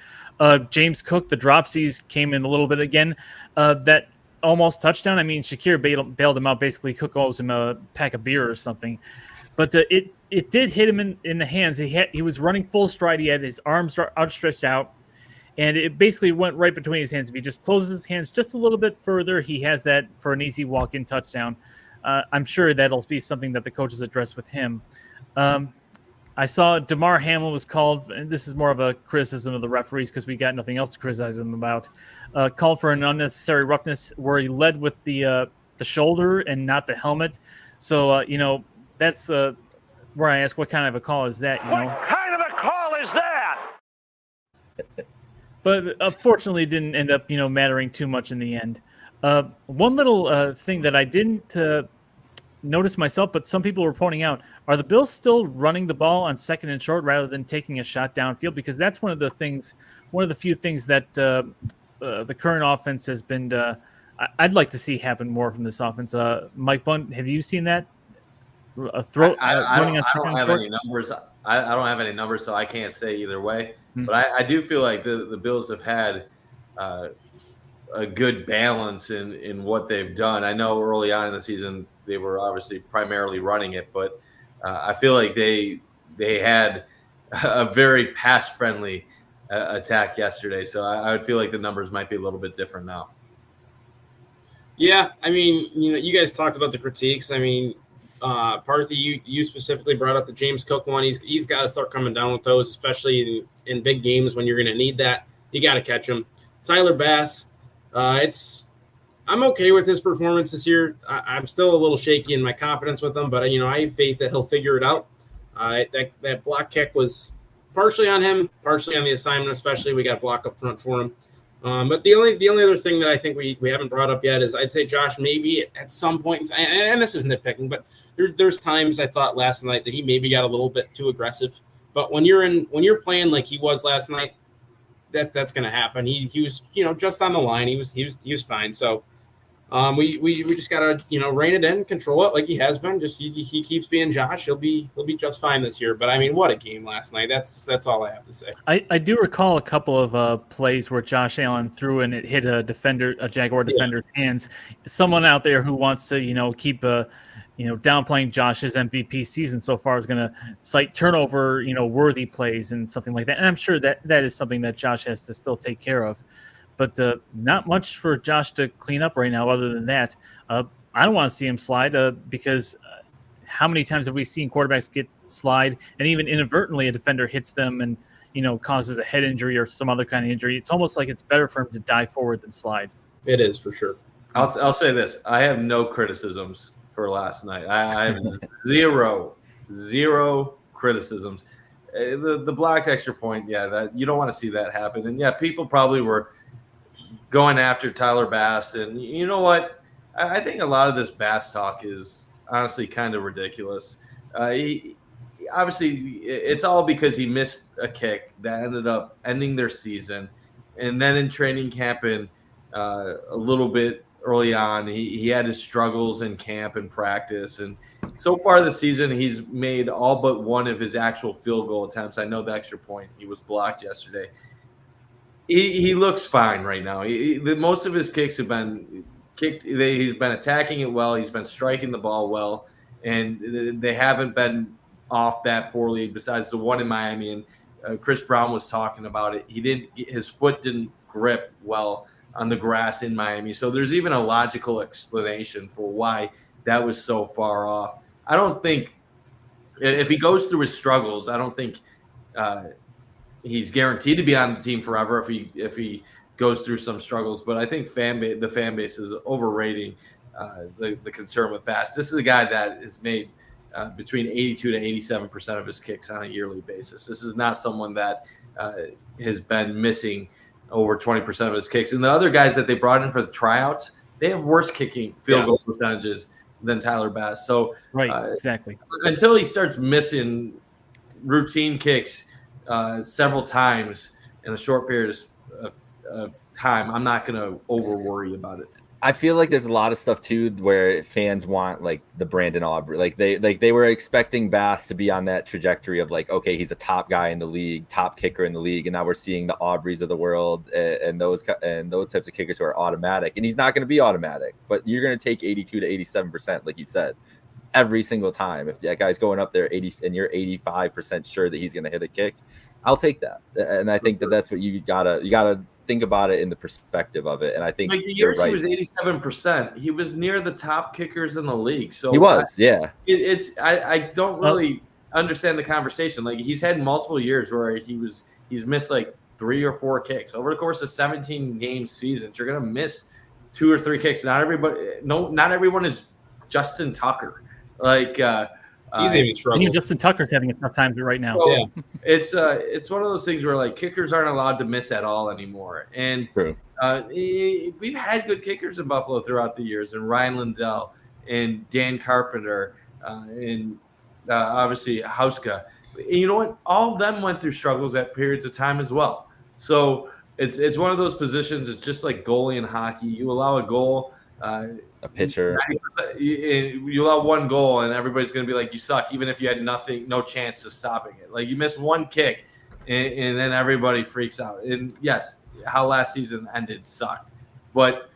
James Cook, the dropsies came in a little bit again. That almost touchdown. I mean, Shakir bailed him out. Basically, Cook owes him a pack of beer or something. But it did hit him in the hands. He was running full stride. He had his arms outstretched out, and it basically went right between his hands. If he just closes his hands just a little bit further, he has that for an easy walk-in touchdown. I'm sure that'll be something that the coaches address with him. I saw DeMar Hamlin was called, and this is more of a criticism of the referees because we got nothing else to criticize them about, called for an unnecessary roughness where he led with the shoulder and not the helmet. So, that's where I ask, what kind of a call is that? What kind of a call is that? But unfortunately, it didn't end up, mattering too much in the end. One little thing that I didn't notice myself, but some people were pointing out, are the Bills still running the ball on second and short rather than taking a shot downfield? Because that's one of the few things that the current offense has been. I'd like to see happen more from this offense. Mike Bunt, have you seen that? I don't have any numbers. I don't have any numbers, so I can't say either way. But I do feel like the Bills have had a good balance in what they've done. I know early on in the season they were obviously primarily running it, but I feel like they had a very pass-friendly attack yesterday. So I would feel like the numbers might be a little bit different now. Yeah, I mean, you guys talked about the critiques. I mean, Parthy, you specifically brought up the James Cook one. He's got to start coming down with those, especially in big games when you're going to need that. You got to catch him. Tyler Bass, I'm okay with his performance this year. I'm still a little shaky in my confidence with him, but I have faith that he'll figure it out. That block kick was partially on him, partially on the assignment. Especially we got a block up front for him. But the only other thing that I think we haven't brought up yet is I'd say Josh maybe at some point, and this is nitpicking, but there's times I thought last night that he maybe got a little bit too aggressive. But when you're playing like he was last night, that's going to happen. He was just on the line. He was fine. So we just got to rein it in, control it like he has been. Just he keeps being Josh. He'll be just fine this year. But I mean, what a game last night. That's all I have to say. I do recall a couple of plays where Josh Allen threw and it hit a Jaguar defender's hands. Someone out there who wants to keep downplaying Josh's MVP season so far is going to cite turnover, worthy plays and something like that. And I'm sure that is something that Josh has to still take care of. But not much for Josh to clean up right now other than that. I don't want to see him slide because how many times have we seen quarterbacks get slide and even inadvertently a defender hits them and, causes a head injury or some other kind of injury? It's almost like it's better for him to dive forward than slide. It is for sure. I'll say this. I have no criticisms for last night. I have zero criticisms. The blocked extra point, that you don't want to see that happen. And people probably were going after Tyler Bass. And you know what? I think a lot of this Bass talk is honestly kind of ridiculous. Obviously, it's all because he missed a kick that ended up ending their season. And then in training camp and a little bit early on, he had his struggles in camp and practice. And so far this season, he's made all but one of his actual field goal attempts. I know the extra point. He was blocked yesterday. He looks fine right now. Most of his kicks have been kicked. He's been attacking it well. He's been striking the ball well. And they haven't been off that poorly besides the one in Miami. And Chris Brown was talking about it. His foot didn't grip well on the grass in Miami. So there's even a logical explanation for why that was so far off. I don't think if he goes through his struggles, I don't think he's guaranteed to be on the team forever if he goes through some struggles. But I think the fan base is overrating the concern with Bass. This is a guy that has made between 82 to 87% of his kicks on a yearly basis. This is not someone that has been missing over 20% of his kicks. And the other guys that they brought in for the tryouts, they have worse kicking field goal percentages than Tyler Bass. So exactly. Until he starts missing routine kicks several times in a short period of time, I'm not going to over worry about it. I feel like there's a lot of stuff too where fans want like the Brandon Aubrey, like they were expecting Bass to be on that trajectory of like, okay, he's a top guy in the league, top kicker in the league, and now we're seeing the Aubreys of the world and those types of kickers who are automatic, and he's not going to be automatic, but you're going to take 82 to 87%, like you said, every single time. If that guy's going up there 80 and you're 85% sure that he's going to hit a kick, I'll take that, and I think that's what you gotta think about it in the perspective of it. And I think like the years he was 87%, he was near the top kickers in the league. So he was, I don't really understand the conversation. Like he's had multiple years where he's missed like 3 or 4 kicks over the course of 17 game seasons. You're gonna miss 2 or 3 kicks. Not everyone is Justin Tucker. Like he's even struggling. Justin Tucker's having a tough time right now. So it's one of those things where like kickers aren't allowed to miss at all anymore. And we've had good kickers in Buffalo throughout the years, and Ryan Lindell and Dan Carpenter and obviously Hauska. You know what? All of them went through struggles at periods of time as well. So it's one of those positions. It's just like goalie in hockey. You allow a goal. A pitcher, you allow one goal and everybody's going to be like, you suck, even if you had no chance of stopping it. Like you miss one kick and then everybody freaks out. And yes, how last season ended sucked, but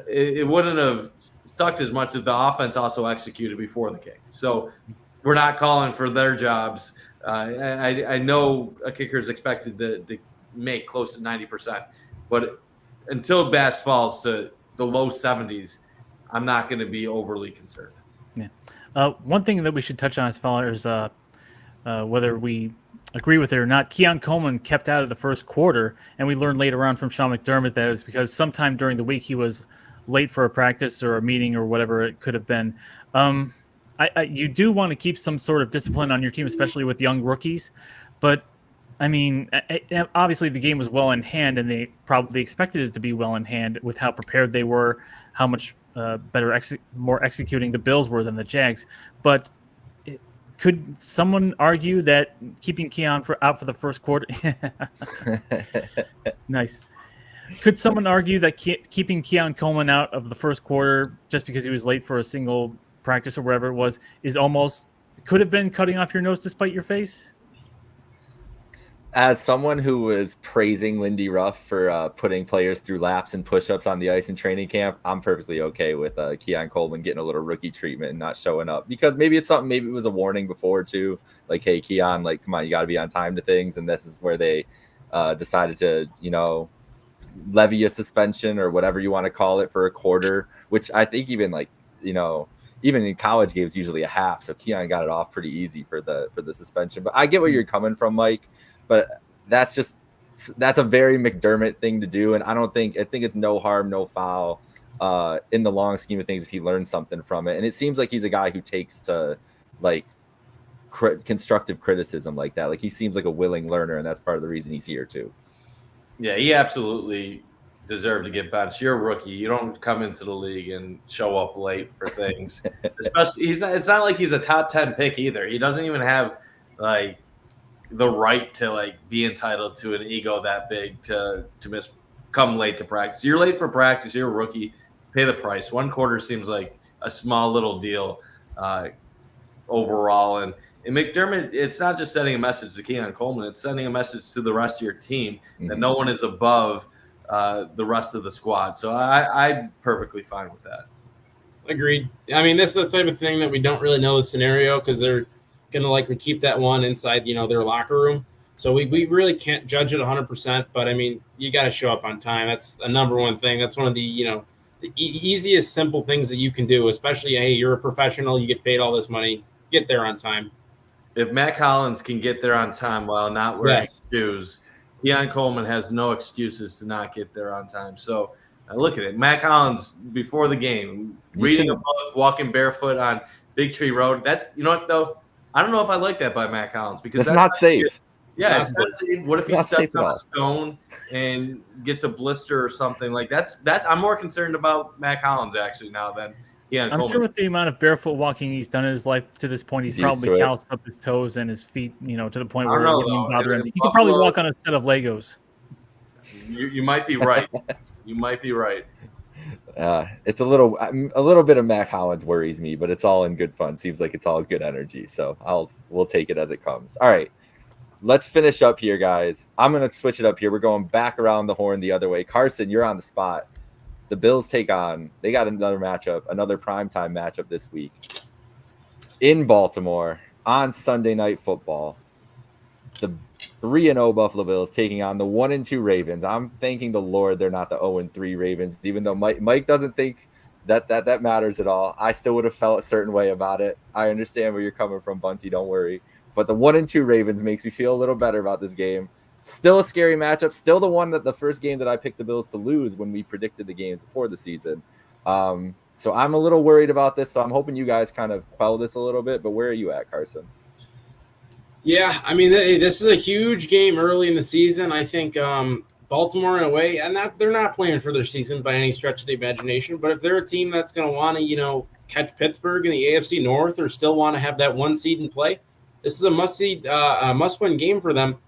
it wouldn't have sucked as much if the offense also executed before the kick. So we're not calling for their jobs. I know a kicker is expected to make close to 90%, but until Bass falls to the low 70s, I'm not going to be overly concerned. Yeah. One thing that we should touch on as far as whether we agree with it or not, Keon Coleman kept out of the first quarter, and we learned later on from Sean McDermott that it was because sometime during the week he was late for a practice or a meeting or whatever it could have been. You do want to keep some sort of discipline on your team, especially with young rookies, but I mean, obviously the game was well in hand, and they probably expected it to be well in hand with how prepared they were, how much more executing the Bills were than the Jags. But could someone argue that keeping Keon out for the first quarter? Nice. Could someone argue that keeping Keon Coleman out of the first quarter just because he was late for a single practice or whatever it was could have been cutting off your nose to spite your face? As someone who was praising Lindy Ruff for putting players through laps and push-ups on the ice in training camp, I'm perfectly okay with Keon Coleman getting a little rookie treatment and not showing up, because maybe it's something, maybe it was a warning before too, like, hey, Keon, like, come on, you got to be on time to things, and this is where they decided to, levy a suspension or whatever you want to call it for a quarter, which I think even even in college games usually a half, so Keon got it off pretty easy for the suspension. But I get where you're coming from, Mike. But that's a very McDermott thing to do, and I think it's no harm, no foul in the long scheme of things if he learns something from it. And it seems like he's a guy who takes to like constructive criticism like that. Like, he seems like a willing learner, and that's part of the reason he's here too. Yeah, he absolutely deserved to get benched. You're a rookie. You don't come into the league and show up late for things. Especially, it's not like he's a top 10 pick either. He doesn't even have like the right to like be entitled to an ego that big to come late to practice. You're late for practice. You're a rookie. Pay the price. One quarter seems like a small little deal overall. And McDermott, it's not just sending a message to Keon Coleman. It's sending a message to the rest of your team that no one is above the rest of the squad. So I'm perfectly fine with that. Agreed. I mean, this is the type of thing that we don't really know the scenario, because they're going to likely keep that one inside, their locker room. So we really can't judge it 100%. But, I mean, you got to show up on time. That's a number one thing. That's one of the, the easiest, simple things that you can do, especially, hey, you're a professional. You get paid all this money. Get there on time. If Matt Collins can get there on time while not wearing shoes, Keon Coleman has no excuses to not get there on time. So look at it. Matt Collins, before the game, reading a book, walking barefoot on Big Tree Road. That's, you know what, though? I don't know if I like that by Matt Collins, because that's not safe. Yeah, it's not safe. What if he steps on a stone and gets a blister or something? Like that. I'm more concerned about Matt Collins actually now than Keon Coleman. I'm sure with the amount of barefoot walking he's done in his life to this point, he's probably calloused up his toes and his feet, to the point where it wouldn't even bother him. He could probably walk on a set of Legos. You might be right. You might be right. It's a little bit of Matt Collins worries me, but it's all in good fun. Seems like it's all good energy, so we'll take it as it comes. All right, let's finish up here, guys. I'm gonna switch it up here. We're going back around the horn the other way. Carson, you're on the spot. The Bills they got another matchup, another primetime matchup this week in Baltimore on Sunday Night Football. The 3-0 Buffalo Bills taking on the 1-2 Ravens. I'm thanking the Lord they're not the 0-3 Ravens, even though Mike doesn't think that matters at all. I still would have felt a certain way about it. I understand where you're coming from, Bunty. Don't worry. But the 1-2 Ravens makes me feel a little better about this game. Still a scary matchup. Still the first game that I picked the Bills to lose when we predicted the games before the season. So I'm a little worried about this. So I'm hoping you guys kind of quell this a little bit. But where are you at, Carson? Yeah, I mean, this is a huge game early in the season. I think Baltimore, in a way, and they're not playing for their season by any stretch of the imagination. But if they're a team that's going to want to, catch Pittsburgh in the AFC North, or still want to have that one seed in play, this is a must-win game for them.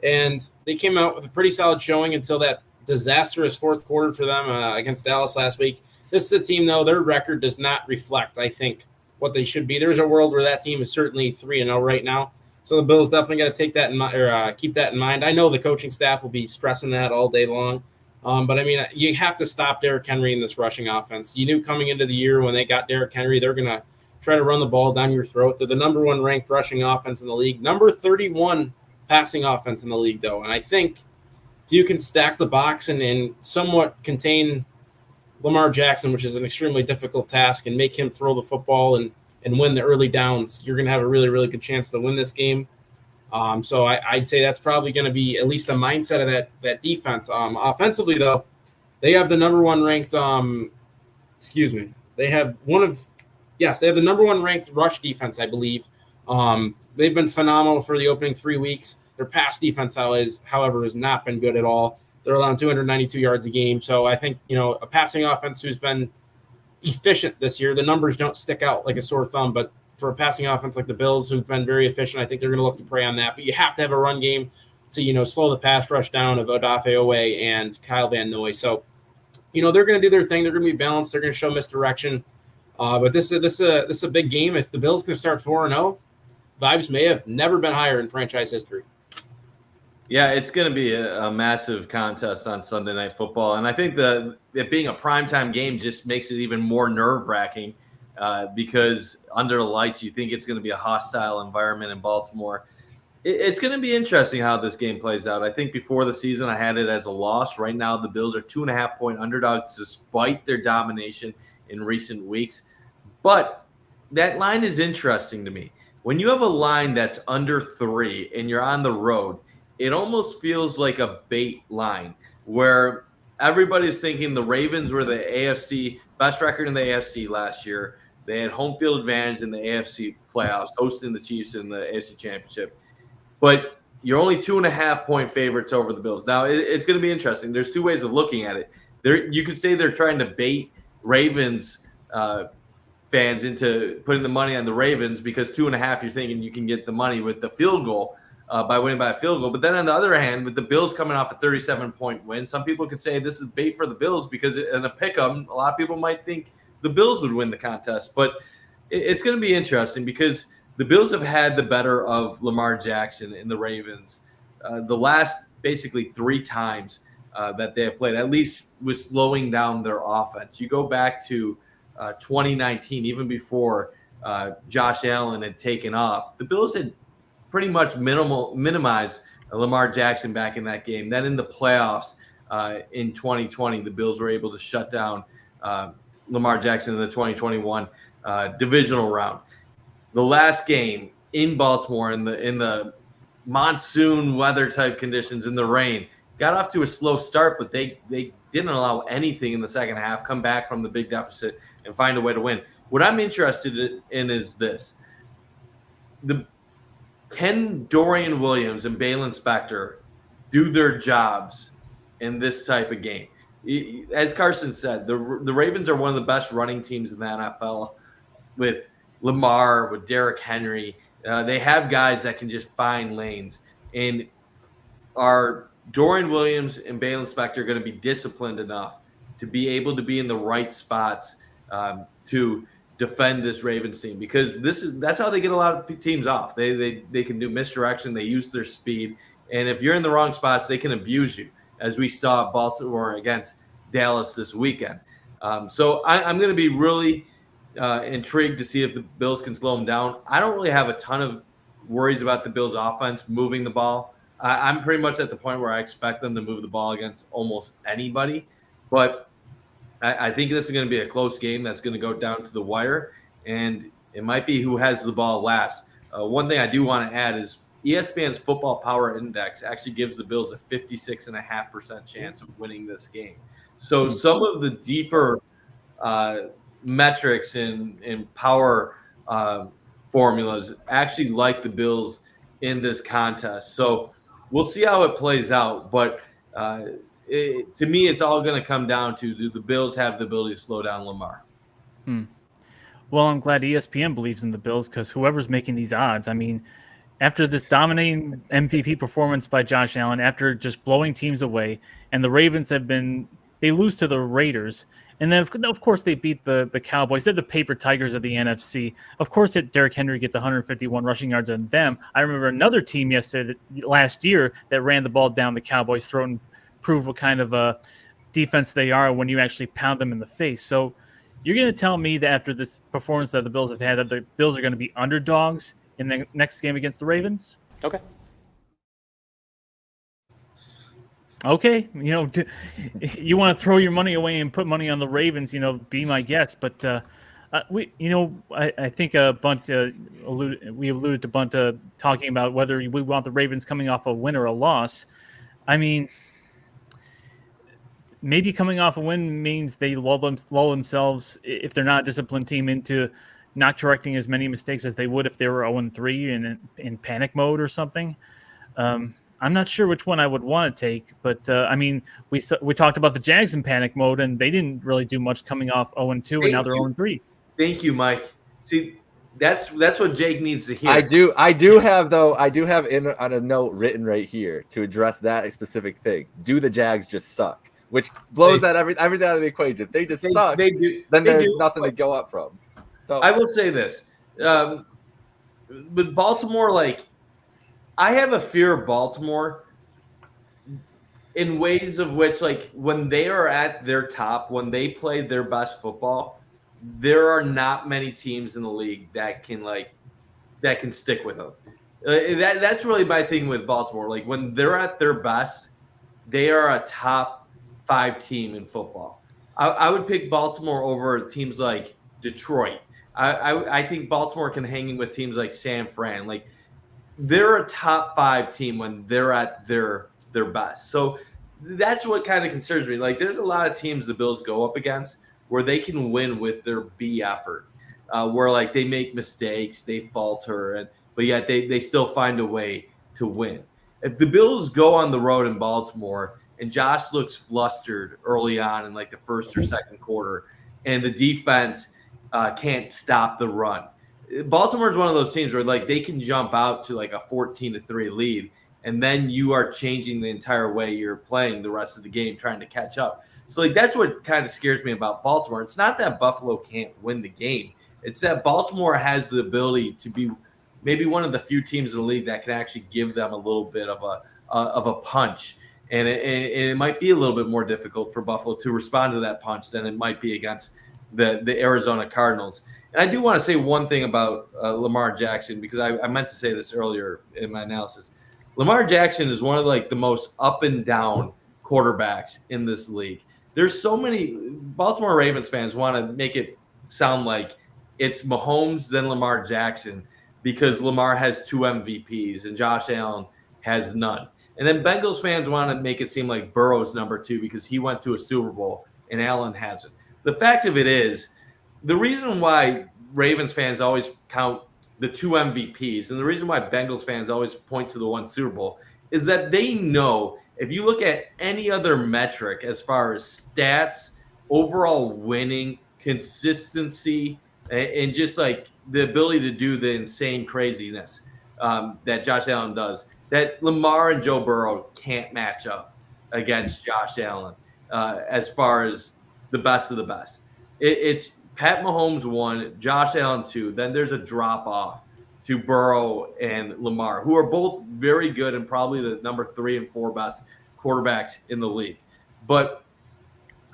And they came out with a pretty solid showing until that disastrous fourth quarter for them against Dallas last week. This is a team, though, their record does not reflect, I think, what they should be. There's a world where that team is certainly 3-0 right now. So the Bills definitely got to take that in mind, or keep that in mind. I know the coaching staff will be stressing that all day long. But, I mean, you have to stop Derrick Henry in this rushing offense. You knew coming into the year when they got Derrick Henry, they're going to try to run the ball down your throat. They're the number one ranked rushing offense in the league, number 31 passing offense in the league, though. And I think if you can stack the box and somewhat contain Lamar Jackson, which is an extremely difficult task, and make him throw the football and win the early downs, you're going to have a really, really good chance to win this game. So I'd say that's probably going to be at least the mindset of that defense. Offensively, though, they have the number one ranked they have the number one ranked rush defense, I believe. They've been phenomenal for the opening 3 weeks. Their pass defense, however, has not been good at all. They're allowing 292 yards a game. So I think, a passing offense who's been efficient this year, the numbers don't stick out like a sore thumb, but for a passing offense like the Bills, who've been very efficient, I think they're going to look to prey on that. But you have to have a run game to, slow the pass rush down of Odafe Owe and Kyle Van Noy. So, they're going to do their thing. They're going to be balanced. They're going to show misdirection. But this is a big game. If the Bills can start 4-0, vibes may have never been higher in franchise history. Yeah, it's going to be a massive contest on Sunday Night Football. And I think it being a primetime game just makes it even more nerve-wracking because under the lights, you think it's going to be a hostile environment in Baltimore. It's going to be interesting how this game plays out. I think before the season, I had it as a loss. Right now, the Bills are 2.5-point underdogs despite their domination in recent weeks. But that line is interesting to me. When you have a line that's under 3 and you're on the road, it almost feels like a bait line where everybody's thinking the Ravens were the AFC best record in the AFC last year. They had home field advantage in the AFC playoffs, hosting the Chiefs in the AFC Championship. But you're only 2.5-point favorites over the Bills. Now, it's going to be interesting. There's two ways of looking at it. You could say they're trying to bait Ravens fans into putting the money on the Ravens because 2.5, you're thinking you can get the money with the field goal by winning by a field goal. But then on the other hand, with the Bills coming off a 37-point win, some people could say this is bait for the Bills because in a pick-em, a lot of people might think the Bills would win the contest. But it's going to be interesting because the Bills have had the better of Lamar Jackson and the Ravens the last basically 3 times that they have played, at least with slowing down their offense. You go back to 2019, even before Josh Allen had taken off, the Bills had pretty much minimized Lamar Jackson back in that game. Then in the playoffs in 2020, the Bills were able to shut down Lamar Jackson in the 2021 divisional round. The last game in Baltimore in the monsoon weather type conditions in the rain got off to a slow start, but they didn't allow anything in the second half, come back from the big deficit and find a way to win. What I'm interested in is this. Can Dorian Williams and Balin Spector do their jobs in this type of game? As Carson said, the Ravens are one of the best running teams in the NFL with Lamar, with Derrick Henry. They have guys that can just find lanes. And are Dorian Williams and Balin Spector going to be disciplined enough to be able to be in the right spots to defend this Ravens team? Because that's how they get a lot of teams off. They can do misdirection. They use their speed. And if you're in the wrong spots, they can abuse you, as we saw Baltimore against Dallas this weekend. So I'm going to be really intrigued to see if the Bills can slow them down. I don't really have a ton of worries about the Bills' offense moving the ball. I'm pretty much at the point where I expect them to move the ball against almost anybody. But I think this is going to be a close game that's going to go down to the wire, and it might be who has the ball last. One thing I do want to add is ESPN's Football Power Index actually gives the Bills a 56.5% chance of winning this game. So some of the deeper metrics and power formulas actually like the Bills in this contest. So we'll see how it plays out. But to me, it's all going to come down to, do the Bills have the ability to slow down Lamar? Well, I'm glad ESPN believes in the Bills, because whoever's making these odds, I mean, after this dominating MVP performance by Josh Allen, after just blowing teams away, and the Ravens they lose to the Raiders, and then of course they beat the Cowboys. They're the paper tigers of the NFC. Of course, Derrick Henry gets 151 rushing yards on them. I remember another team last year that ran the ball down the Cowboys' throat and proved what kind of a defense they are when you actually pound them in the face. So you're going to tell me that after this performance that the Bills have had, that the Bills are going to be underdogs in the next game against the Ravens? Okay. Okay, you want to throw your money away and put money on the Ravens, be my guest. But I think Bunt alluded to Bunt talking about whether we want the Ravens coming off a win or a loss. I mean, maybe coming off a win means they lull themselves, if they're not a disciplined team, into not correcting as many mistakes as they would if they were 0-3 in panic mode or something. I'm not sure which one I would want to take, but I mean, we talked about the Jags in panic mode, and they didn't really do much coming off 0-2, and now they're 0-3. Thank you, Mike. See, that's what Jake needs to hear. I do have on a note written right here to address that specific thing. Do the Jags just suck? Which blows that everything out of the equation. They just suck. They do. Then there's nothing to go up from. So I will say this. With Baltimore, I have a fear of Baltimore in ways of which, like, when they are at their top, when they play their best football, there are not many teams in the league that can stick with them. That's really my thing with Baltimore. Like, when they're at their best, they are a top 5 team in football. I would pick Baltimore over teams like Detroit. I think Baltimore can hang with teams like San Fran. Like, they're a top 5 team when they're at their best. So that's what kind of concerns me. Like, there's a lot of teams the Bills go up against where they can win with their B effort, where, like, they make mistakes, they falter, but yet they still find a way to win. If the Bills go on the road in Baltimore and Josh looks flustered early on in, like, the first or second quarter, and the defense can't stop the run, Baltimore is one of those teams where, like, they can jump out to, like, a 14-3 lead, and then you are changing the entire way you're playing the rest of the game, trying to catch up. So, like, that's what kind of scares me about Baltimore. It's not that Buffalo can't win the game. It's that Baltimore has the ability to be maybe one of the few teams in the league that can actually give them a little bit of a punch. And it might be a little bit more difficult for Buffalo to respond to that punch than it might be against the Arizona Cardinals. And I do want to say one thing about Lamar Jackson, because I meant to say this earlier in my analysis. Lamar Jackson is one of, like, the most up and down quarterbacks in this league. There's so many Baltimore Ravens fans want to make it sound like it's Mahomes then Lamar Jackson because Lamar has 2 MVPs and Josh Allen has none. And then Bengals fans want to make it seem like Burrow's number 2 because he went to a Super Bowl and Allen hasn't. The fact of it is, the reason why Ravens fans always count the 2 MVPs and the reason why Bengals fans always point to the 1 Super Bowl is that they know if you look at any other metric as far as stats, overall winning, consistency, and just, like, the ability to do the insane craziness that Josh Allen does, that Lamar and Joe Burrow can't match up against Josh Allen as far as the best of the best. It's Pat Mahomes 1, Josh Allen 2. Then there's a drop off to Burrow and Lamar, who are both very good and probably the number 3 and 4 best quarterbacks in the league. But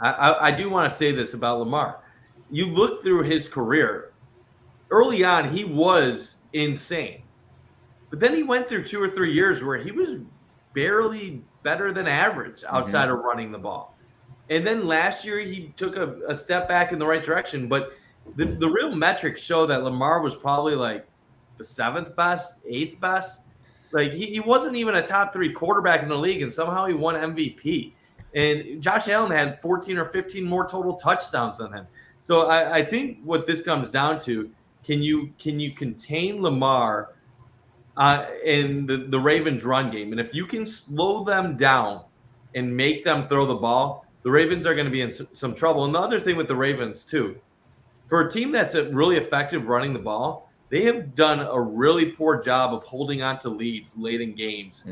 I do want to say this about Lamar. You look through his career, early on he was insane. But then he went through 2 or 3 years where he was barely better than average outside of running the ball. And then last year he took a step back in the right direction. But the real metrics show that Lamar was probably, like, the 7th best, 8th best. Like, he wasn't even a top 3 quarterback in the league, and somehow he won MVP. And Josh Allen had 14 or 15 more total touchdowns than him. So I think what this comes down to, can you contain Lamar in the Ravens run game? And if you can slow them down and make them throw the ball, the Ravens are going to be in some trouble. And the other thing with the Ravens, too, for a team that's really effective running the ball, they have done a really poor job of holding on to leads late in games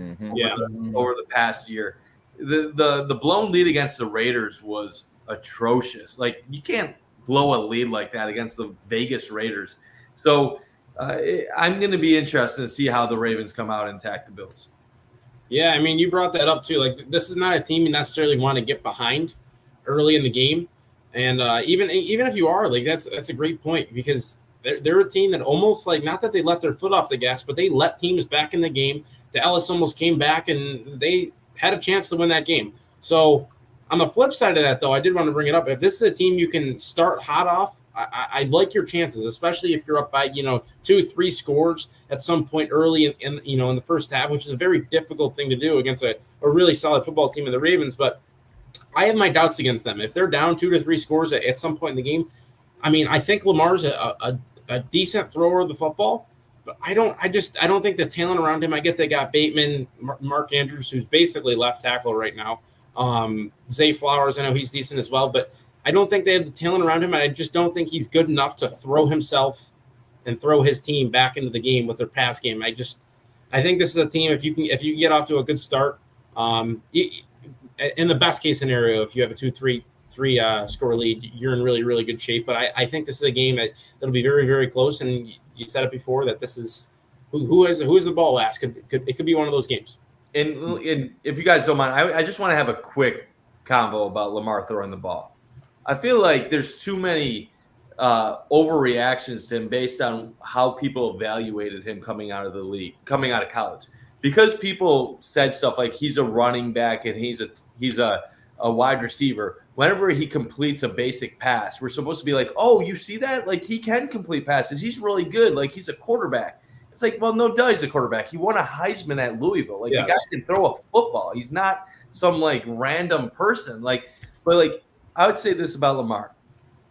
over the past year. The blown lead against the Raiders was atrocious. Like, you can't blow a lead like that against the Vegas Raiders. So I'm going to be interested to see how the Ravens come out and attack the Bills. Yeah, I mean, you brought that up too. Like, this is not a team you necessarily want to get behind early in the game. And even if you are, like, that's a great point, because they're a team that almost, like, not that they let their foot off the gas, but they let teams back in the game. Dallas almost came back and they had a chance to win that game. So on the flip side of that, though, I did want to bring it up. If this is a team you can start hot off, I like your chances, especially if you're up by 2-3 scores at some point early in the first half, which is a very difficult thing to do against a really solid football team in the Ravens. But I have my doubts against them. If they're down 2 to 3 scores at some point in the game, I mean, I think Lamar's a decent thrower of the football, but I don't think the talent around him. I get they got Bateman, Mark Andrews, who's basically left tackle right now. Zay Flowers, I know he's decent as well, but I don't think they have the talent around him. And I just don't think he's good enough to throw himself and throw his team back into the game with their pass game. I think this is a team, if you can get off to a good start, in the best case scenario, if you have a 2-3 score lead, you're in really, really good shape. But I think this is a game that'll be very, very close. And you said it before that this is who has the ball last. It could be one of those games. and if you guys don't mind, I just want to have a quick convo about Lamar throwing the ball. I feel like there's too many overreactions to him based on how people evaluated him coming out of the league, coming out of college. Because people said stuff like he's a running back and he's a wide receiver. Whenever he completes a basic pass, we're supposed to be like, oh, you see that? Like, he can complete passes. He's really good. Like, he's a quarterback. It's like, well, no duh, he's a quarterback. He won a Heisman at Louisville. Like, the guy can throw a football. He's not some, like, random person. But I would say this about Lamar.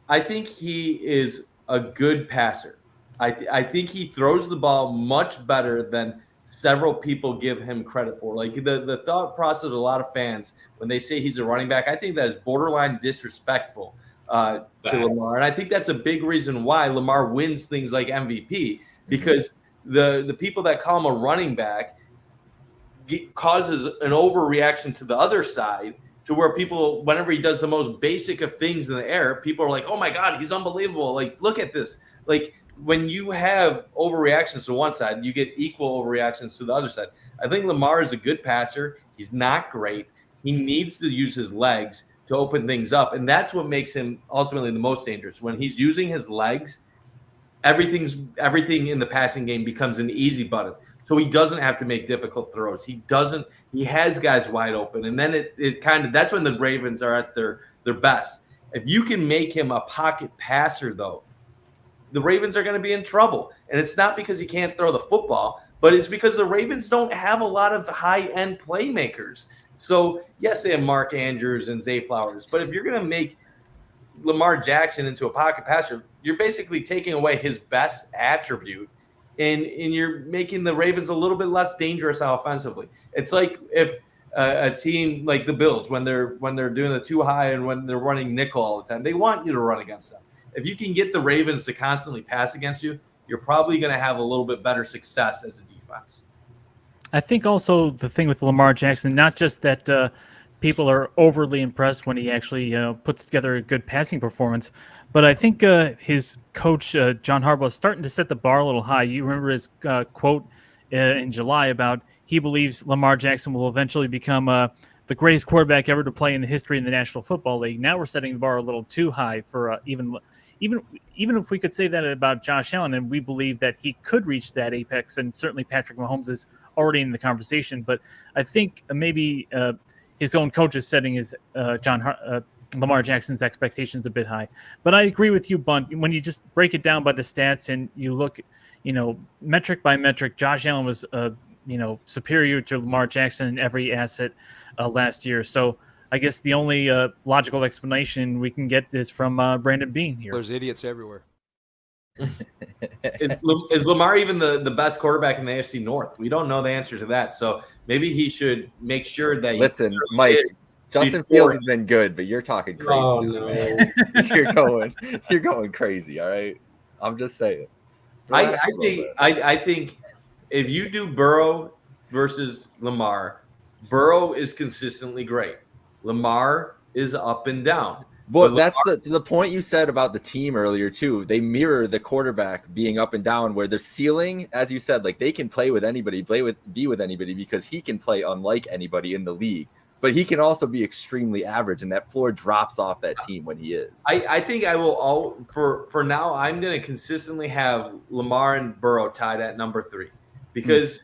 I think he is a good passer. I think he throws the ball much better than several people give him credit for. Like, the thought process of a lot of fans when they say he's a running back, I think that is borderline disrespectful to Lamar. And I think that's a big reason why Lamar wins things like MVP, because the people that call him a running back causes an overreaction to the other side, to where people, whenever he does the most basic of things in the air, people are like, oh my God, he's unbelievable. Like, look at this. Like, when you have overreactions to one side, you get equal overreactions to the other side. I think Lamar is a good passer. He's not great. He needs to use his legs to open things up. And that's what makes him ultimately the most dangerous. When he's using his legs, everything in the passing game becomes an easy button. So he doesn't have to make difficult throws. He has guys wide open. And then that's when the Ravens are at their best. If you can make him a pocket passer, though, the Ravens are going to be in trouble. And it's not because he can't throw the football, but it's because the Ravens don't have a lot of high-end playmakers. So, yes, they have Mark Andrews and Zay Flowers, but if you're going to make Lamar Jackson into a pocket passer, you're basically taking away his best attribute, and you're making the Ravens a little bit less dangerous offensively. It's like if a team like the Bills, when they're doing the too high and when they're running nickel all the time, they want you to run against them. If you can get the Ravens to constantly pass against you, you're probably going to have a little bit better success as a defense. I think also the thing with Lamar Jackson, not just that people are overly impressed when he actually puts together a good passing performance, but I think his coach, John Harbaugh, is starting to set the bar a little high. You remember his quote in July about he believes Lamar Jackson will eventually become the greatest quarterback ever to play in the history in the National Football League. Now we're setting the bar a little too high for even if we could say that about Josh Allen, and we believe that he could reach that apex, and certainly Patrick Mahomes is already in the conversation. But I think maybe his own coach is setting his Lamar Jackson's expectations a bit high. But I agree with you, Bunt. When you just break it down by the stats and you look, metric by metric, Josh Allen was superior to Lamar Jackson in every asset last year. So I guess the only logical explanation we can get is from Brandon Bean here. There's idiots everywhere. Is Lamar even the best quarterback in the AFC North? We don't know the answer to that. So maybe he should make sure that. Listen, Mike, Justin Fields has been good, but you're talking crazy. Oh, no. You're going crazy. All right, I'm just saying. I think if you do Burrow versus Lamar, Burrow is consistently great. Lamar is up and down. Well, that's the point you said about the team earlier too. They mirror the quarterback being up and down, where the ceiling, as you said, like they can play with anybody, be with anybody, because he can play unlike anybody in the league. But he can also be extremely average, and that floor drops off that team when he is. I think I will for now. I'm going to consistently have Lamar and Burrow tied at number 3, because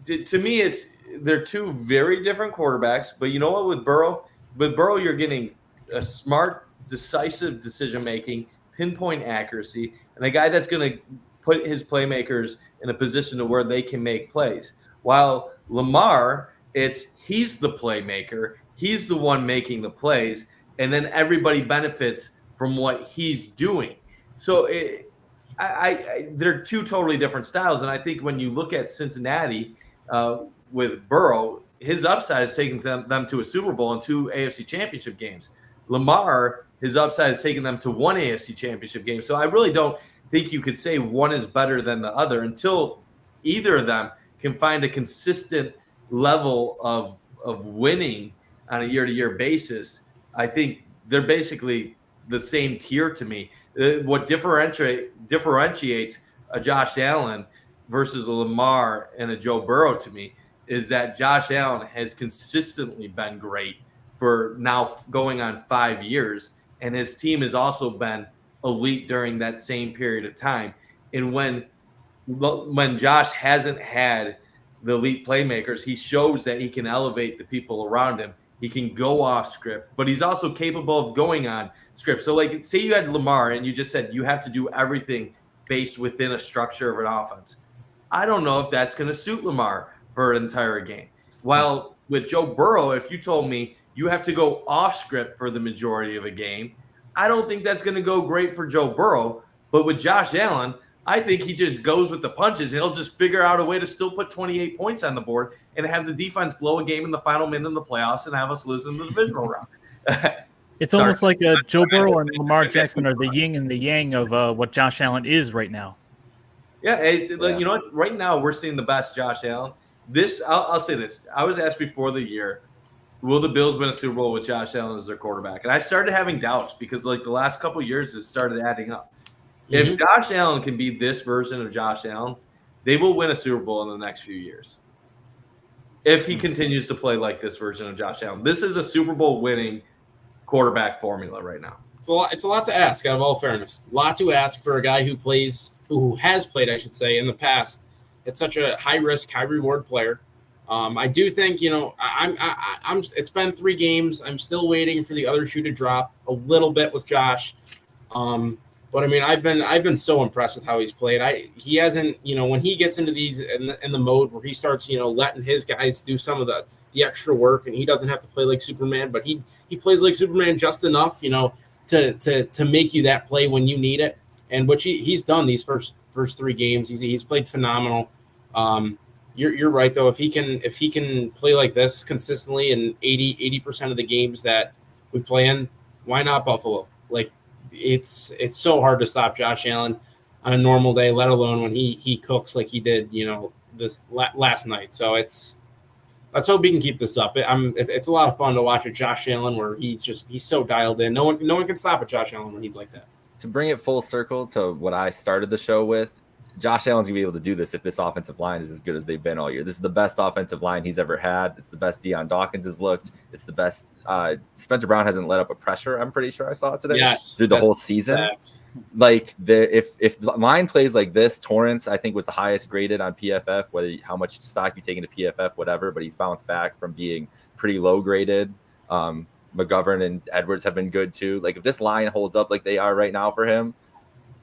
to me they're two very different quarterbacks. But you know what? With Burrow, you're getting a smart, decisive decision-making, pinpoint accuracy, and a guy that's going to put his playmakers in a position to where they can make plays. While Lamar, he's the playmaker, he's the one making the plays, and then everybody benefits from what he's doing. So they're two totally different styles, and I think when you look at Cincinnati with Burrow, his upside is taking them to a Super Bowl and 2 AFC championship games. Lamar, his upside is taking them to 1 AFC championship game. So I really don't think you could say one is better than the other until either of them can find a consistent level of winning on a year-to-year basis. I think they're basically the same tier to me. What differentiates a Josh Allen versus a Lamar and a Joe Burrow to me is that Josh Allen has consistently been great for now going on 5 years, and his team has also been elite during that same period of time. And when Josh hasn't had the elite playmakers, he shows that he can elevate the people around him. He can go off script, but he's also capable of going on script. So, like, say you had Lamar and you just said you have to do everything based within a structure of an offense. I don't know if that's going to suit Lamar for an entire game. While with Joe Burrow, if you told me you have to go off script for the majority of a game, I don't think that's going to go great for Joe Burrow. But with Josh Allen, I think he just goes with the punches. He'll just figure out a way to still put 28 points on the board and have the defense blow a game in the final minute of the playoffs and have us lose in the divisional round. It's almost like Joe Burrow and Lamar Jackson are the yin and the yang of what Josh Allen is right now. Yeah, you know what? Right now we're seeing the best Josh Allen. I'll say this. I was asked before the year, will the Bills win a Super Bowl with Josh Allen as their quarterback? And I started having doubts because, like, the last couple of years it started adding up. If Josh Allen can be this version of Josh Allen, they will win a Super Bowl in the next few years. If he continues to play like this version of Josh Allen. This is a Super Bowl winning quarterback formula right now. It's a lot to ask, out of all fairness. A lot to ask for a guy who has played, I should say, in the past. It's such a high risk, high reward player. I do think, I'm. It's been 3 games. I'm still waiting for the other shoe to drop a little bit with Josh. But I mean, I've been so impressed with how he's played. He hasn't, when he gets into these in the mode where he starts, letting his guys do some of the extra work, and he doesn't have to play like Superman, but he plays like Superman just enough, to make you that play when you need it. And which he's done these first 3 games. He's played phenomenal. You're right though. If he can play like this consistently in 80% of the games that we play in, why not Buffalo? Like, it's so hard to stop Josh Allen on a normal day, let alone when he cooks like he did, this last night. So let's hope he can keep this up. It's a lot of fun to watch a Josh Allen where he's so dialed in. No one can stop a Josh Allen when he's like that. To bring it full circle to what I started the show with, Josh Allen's gonna be able to do this if this offensive line is as good as they've been all year. This is the best offensive line he's ever had. It's the best Deion Dawkins has looked. It's the best. Spencer Brown hasn't let up a pressure. I'm pretty sure I saw it today. Yes, through the whole season. Fact. Like if the line plays like this, Torrance I think was the highest graded on PFF. How much stock you take into PFF, whatever, but he's bounced back from being pretty low graded. McGovern and Edwards have been good too. Like if this line holds up like they are right now for him.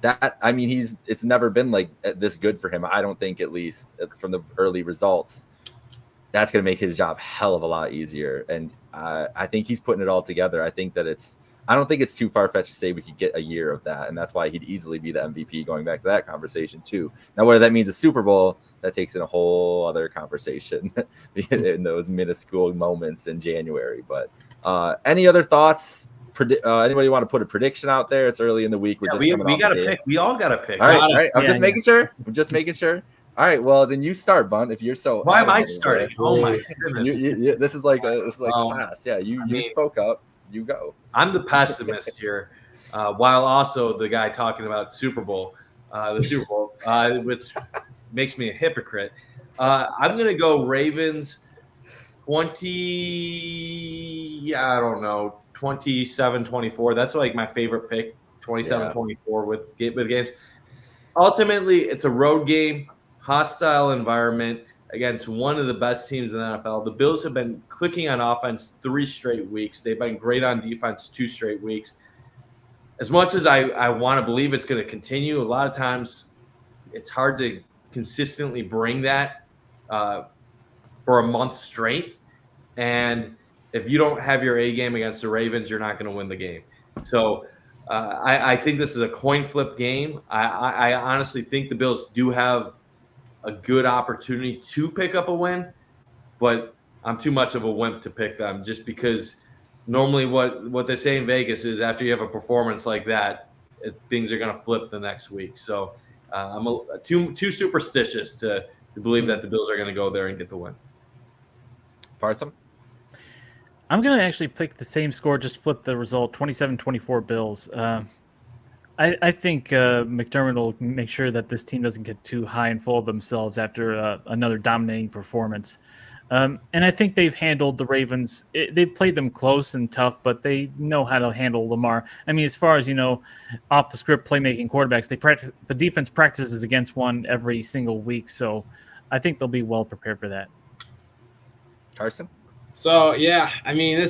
It's never been like this good for him. I don't think, at least from the early results, that's going to make his job hell of a lot easier. And I think he's putting it all together. I don't think it's too far-fetched to say we could get a year of that. And that's why he'd easily be the MVP going back to that conversation too. Now, whether that means a Super Bowl, that takes in a whole other conversation in those minuscule moments in January. But any other thoughts? Anybody want to put a prediction out there? It's early in the week. We got to pick. We all got to pick. All right. I'm just making sure. All right. Well, then you start, Bunt. If you're so. Why am I starting? Oh my goodness! This is like class. Yeah, you spoke up. You go. I'm the pessimist here, while also the guy talking about Super Bowl, which makes me a hypocrite. I'm gonna go Ravens 20. I don't know. 27-24. That's like my favorite pick, 27-24 with games. Ultimately, it's a road game, hostile environment against one of the best teams in the NFL. The Bills have been clicking on offense 3 straight weeks. They've been great on defense 2 straight weeks. As much as I want to believe it's going to continue, a lot of times it's hard to consistently bring that for a month straight. And if you don't have your A game against the Ravens, you're not going to win the game. So I think this is a coin flip game. I honestly think the Bills do have a good opportunity to pick up a win, but I'm too much of a wimp to pick them just because normally what they say in Vegas is after you have a performance like that, things are going to flip the next week. So I'm too superstitious to believe that the Bills are going to go there and get the win. Partham? I'm going to actually pick the same score, just flip the result, 27-24 Bills. I think McDermott will make sure that this team doesn't get too high and full of themselves after another dominating performance. And I think they've handled the Ravens. They've played them close and tough, but they know how to handle Lamar. I mean, as far as off the script playmaking quarterbacks, the defense practices against one every single week, so I think they'll be well prepared for that. Carson? So, yeah, I mean,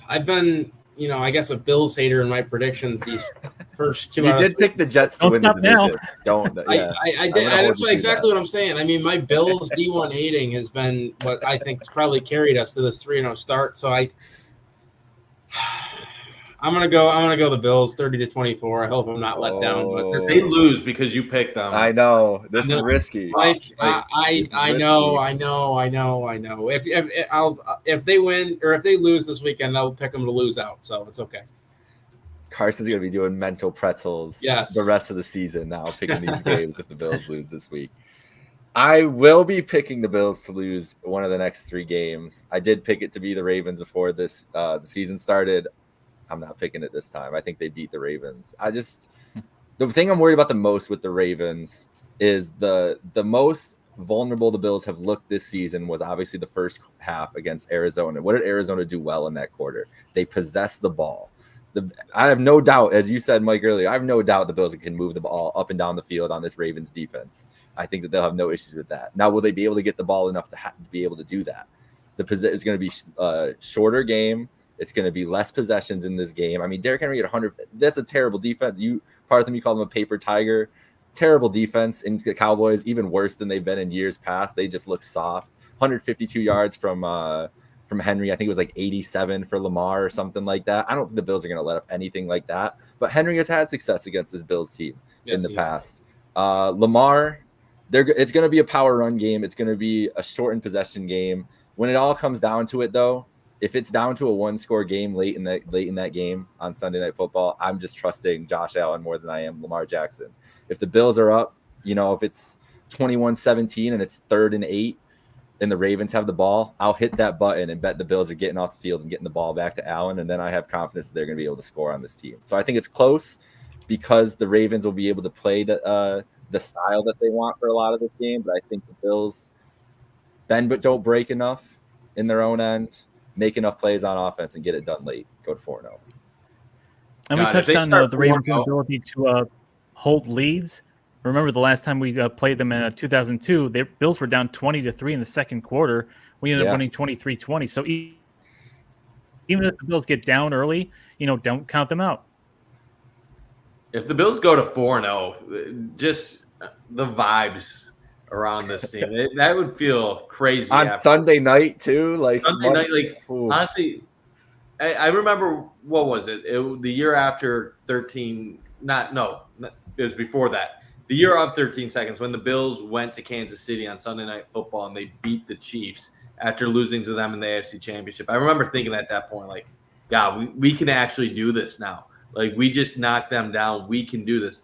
I've been, I guess a Bills hater in my predictions these first 2 You hours. did pick the Jets to win the division. Don't. Yeah. I did. That's exactly what I'm saying. I mean, my Bills D1 hating has been what I think has probably carried us to this 3-0 start. So I'm gonna go the Bills 30-24. I hope I'm not let down. But They lose because you picked them. I know this is risky. I know. If they win or if they lose this weekend, I'll pick them to lose out. So it's okay. Carson's going to be doing mental pretzels the rest of the season now, picking these games if the Bills lose this week. I will be picking the Bills to lose one of the next 3 games. I did pick it to be the Ravens before the season started. I'm not picking it this time. I think they beat the Ravens. The thing I'm worried about the most with the Ravens is the most vulnerable the Bills have looked this season was obviously the first half against Arizona. What did Arizona do well in that quarter? They possessed the ball. I have no doubt, as you said, Mike, earlier, I have no doubt the Bills can move the ball up and down the field on this Ravens defense. I think that they'll have no issues with that. Now, will they be able to get the ball enough to be able to do that? It's going to be a shorter game. It's going to be less possessions in this game. I mean, Derrick Henry at 100, that's a terrible defense. You call them a paper tiger. Terrible defense in the Cowboys, even worse than they've been in years past. They just look soft. 152 yards from Henry. I think it was like 87 for Lamar or something like that. I don't think the Bills are going to let up anything like that. But Henry has had success against this Bills team in the past. Lamar, it's going to be a power run game. It's going to be a shortened possession game. When it all comes down to it, though, if it's down to a 1-score game late in that game on Sunday Night Football, I'm just trusting Josh Allen more than I am Lamar Jackson. If the Bills are up, if it's 21-17 and it's 3rd and 8 and the Ravens have the ball, I'll hit that button and bet the Bills are getting off the field and getting the ball back to Allen, and then I have confidence that they're going to be able to score on this team. So I think it's close because the Ravens will be able to play the style that they want for a lot of this game, but I think the Bills bend but don't break enough in their own end, make enough plays on offense, and get it done late. Go to 4-0. And we touched on the Ravens' ability to hold leads. Remember the last time we played them in 2002, the Bills were down 20-3 in the second quarter. We ended up winning 23-20. So even if the Bills get down early, don't count them out. If the Bills go to 4-0, just the vibes around this team, that would feel crazy. On Sunday night, too? Honestly, I remember, what was it? The year after 13 – it was before that. The year of 13 seconds when the Bills went to Kansas City on Sunday Night Football and they beat the Chiefs after losing to them in the AFC Championship. I remember thinking at that point, like, God, we can actually do this now. Like, we just knocked them down. We can do this.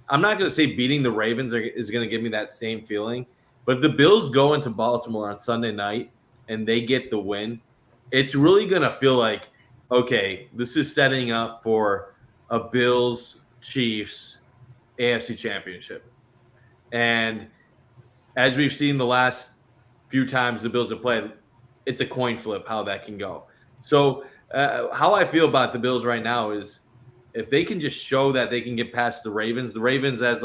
I'm not going to say beating the Ravens is going to give me that same feeling, but if the Bills go into Baltimore on Sunday night and they get the win, it's really going to feel like, okay, this is setting up for a Bills-Chiefs AFC Championship. And as we've seen the last few times the Bills have played, it's a coin flip how that can go. So how I feel about the Bills right now is if they can just show that they can get past the Ravens as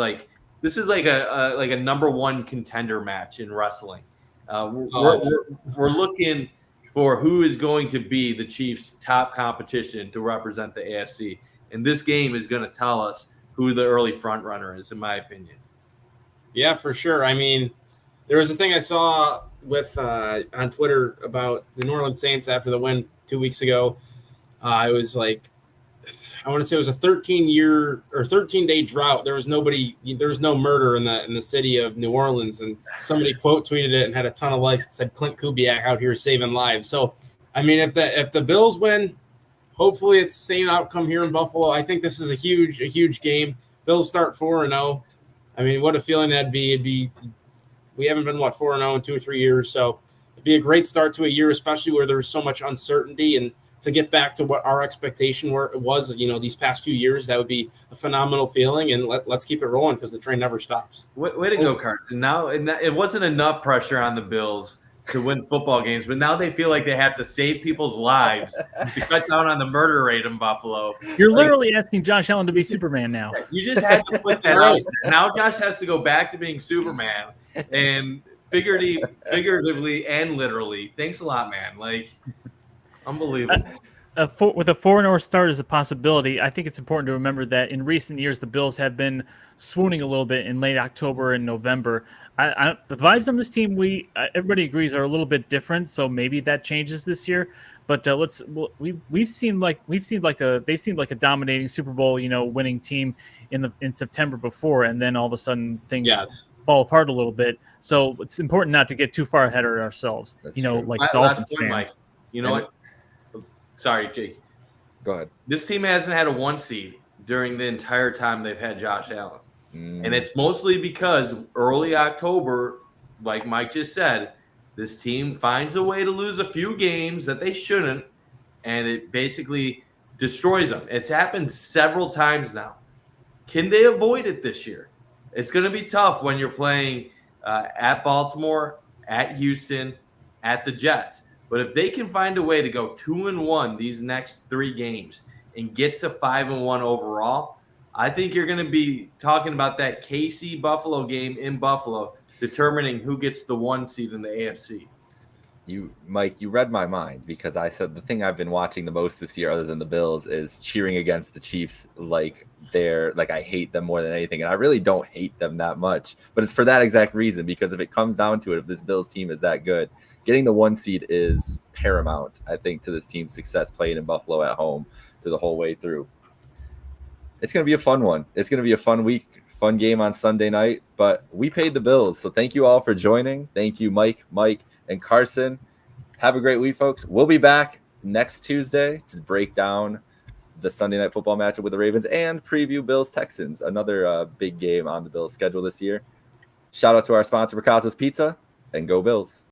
this is like a number 1 contender match in wrestling. We're looking for who is going to be the Chiefs' top competition to represent the AFC. And this game is going to tell us who the early front runner is, in my opinion. Yeah, for sure. I mean, there was a thing I saw with on Twitter about the New Orleans Saints after the win 2 weeks ago. I was like, I want to say it was a 13-year or 13-day drought. There was no murder in the city of New Orleans, and somebody quote tweeted it and had a ton of likes that said Clint Kubiak out here saving lives. So, I mean, if the Bills win, hopefully it's the same outcome here in Buffalo. I think this is a huge game. Bills start 4-0. I mean, what a feeling that'd be. We haven't been 4-0 in 2 or 3 years, so it'd be a great start to a year, especially where there's so much uncertainty, and to get back to what our expectation was, these past few years, that would be a phenomenal feeling. And let's keep it rolling because the train never stops. Way to go, Carson. Now, it wasn't enough pressure on the Bills to win football games, but now they feel like they have to save people's lives to cut down on the murder rate in Buffalo. You're literally asking Josh Allen to be Superman now. You just had to put that out there. Now Josh has to go back to being Superman, and figuratively and literally. Thanks a lot, man. Like, unbelievable. With a 4-0 start as a possibility, I think it's important to remember that in recent years, the Bills have been swooning a little bit in late October and November. The vibes on this team, everybody agrees, are a little bit different. So maybe that changes this year. But they've seemed like a dominating Super Bowl, winning team in September before, and then all of a sudden things fall apart a little bit. So it's important not to get too far ahead of ourselves. That's true. Like Last Dolphins point, fans. Mike. You know what? Sorry, Jake. Go ahead. This team hasn't had a 1 seed during the entire time they've had Josh Allen. And it's mostly because early October, like Mike just said, this team finds a way to lose a few games that they shouldn't, and it basically destroys them. It's happened several times now. Can they avoid it this year? It's going to be tough when you're playing at Baltimore, at Houston, at the Jets. But if they can find a way to go 2-1 these next 3 games and get to 5-1 overall, I think you're going to be talking about that KC Buffalo game in Buffalo, determining who gets the 1 seed in the AFC. Mike, you read my mind, because I said the thing I've been watching the most this year, other than the Bills, is cheering against the Chiefs. Like I hate them more than anything, and I really don't hate them that much. But it's for that exact reason, because if it comes down to it, if this Bills team is that good, getting the 1 seed is paramount, I think, to this team's success playing in Buffalo at home through the whole way through. It's going to be a fun one. It's going to be a fun week, fun game on Sunday night. But we paid the bills, so thank you all for joining. Thank you, Mike, and Carson. Have a great week, folks. We'll be back next Tuesday to break down the Sunday night football matchup with the Ravens and preview Bills-Texans, another big game on the Bills schedule this year. Shout out to our sponsor, Picasso's Pizza, and go Bills.